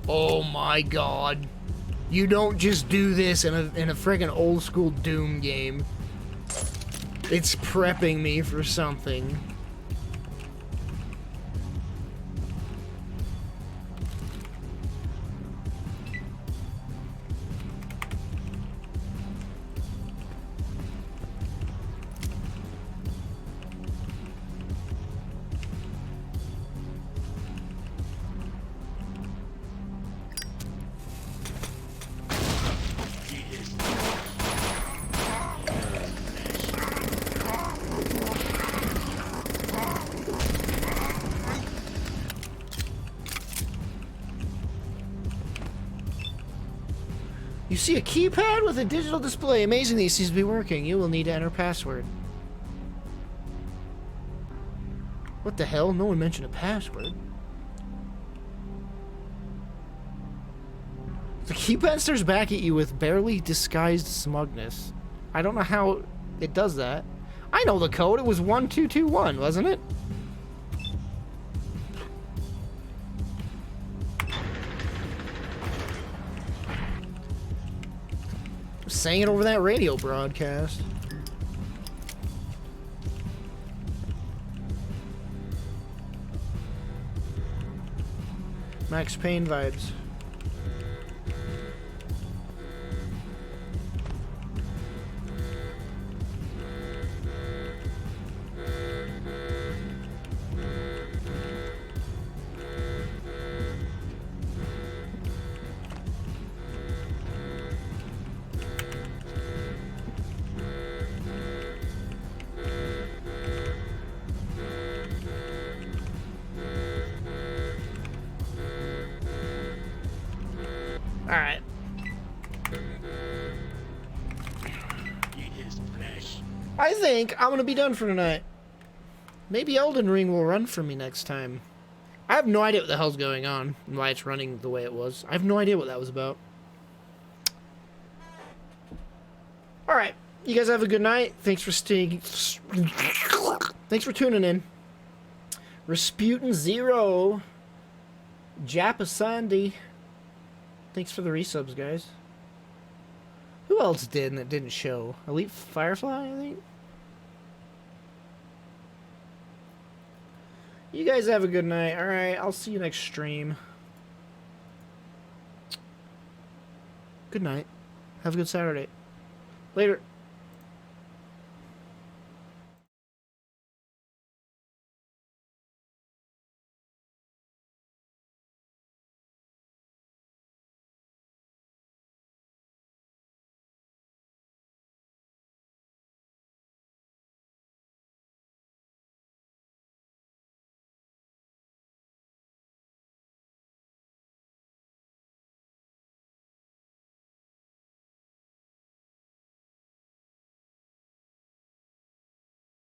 S1: Oh my God. You don't just do this in a friggin' old school Doom game. It's prepping me for something. You see a keypad with a digital display. Amazing these seems to be working. You will need to enter password. What the hell? No one mentioned a password. The keypad stares back at you with barely disguised smugness. I don't know how it does that. I know the code. It was 1221, wasn't it? sang it over that radio broadcast. Max Payne vibes. Alright.
S4: Eat his flesh.
S1: I think I'm gonna be done for tonight. Maybe Elden Ring will run for me next time. I have no idea what the hell's going on and why it's running the way it was. I have no idea what that was about. Alright. You guys have a good night. Thanks for staying. Thanks for tuning in. Rasputin Zero. Jappa Sandy. Thanks for the resubs, guys. Who else did and it didn't show? Elite Firefly, I think? You guys have a good night. Alright, I'll see you next stream. Good night. Have a good Saturday. Later.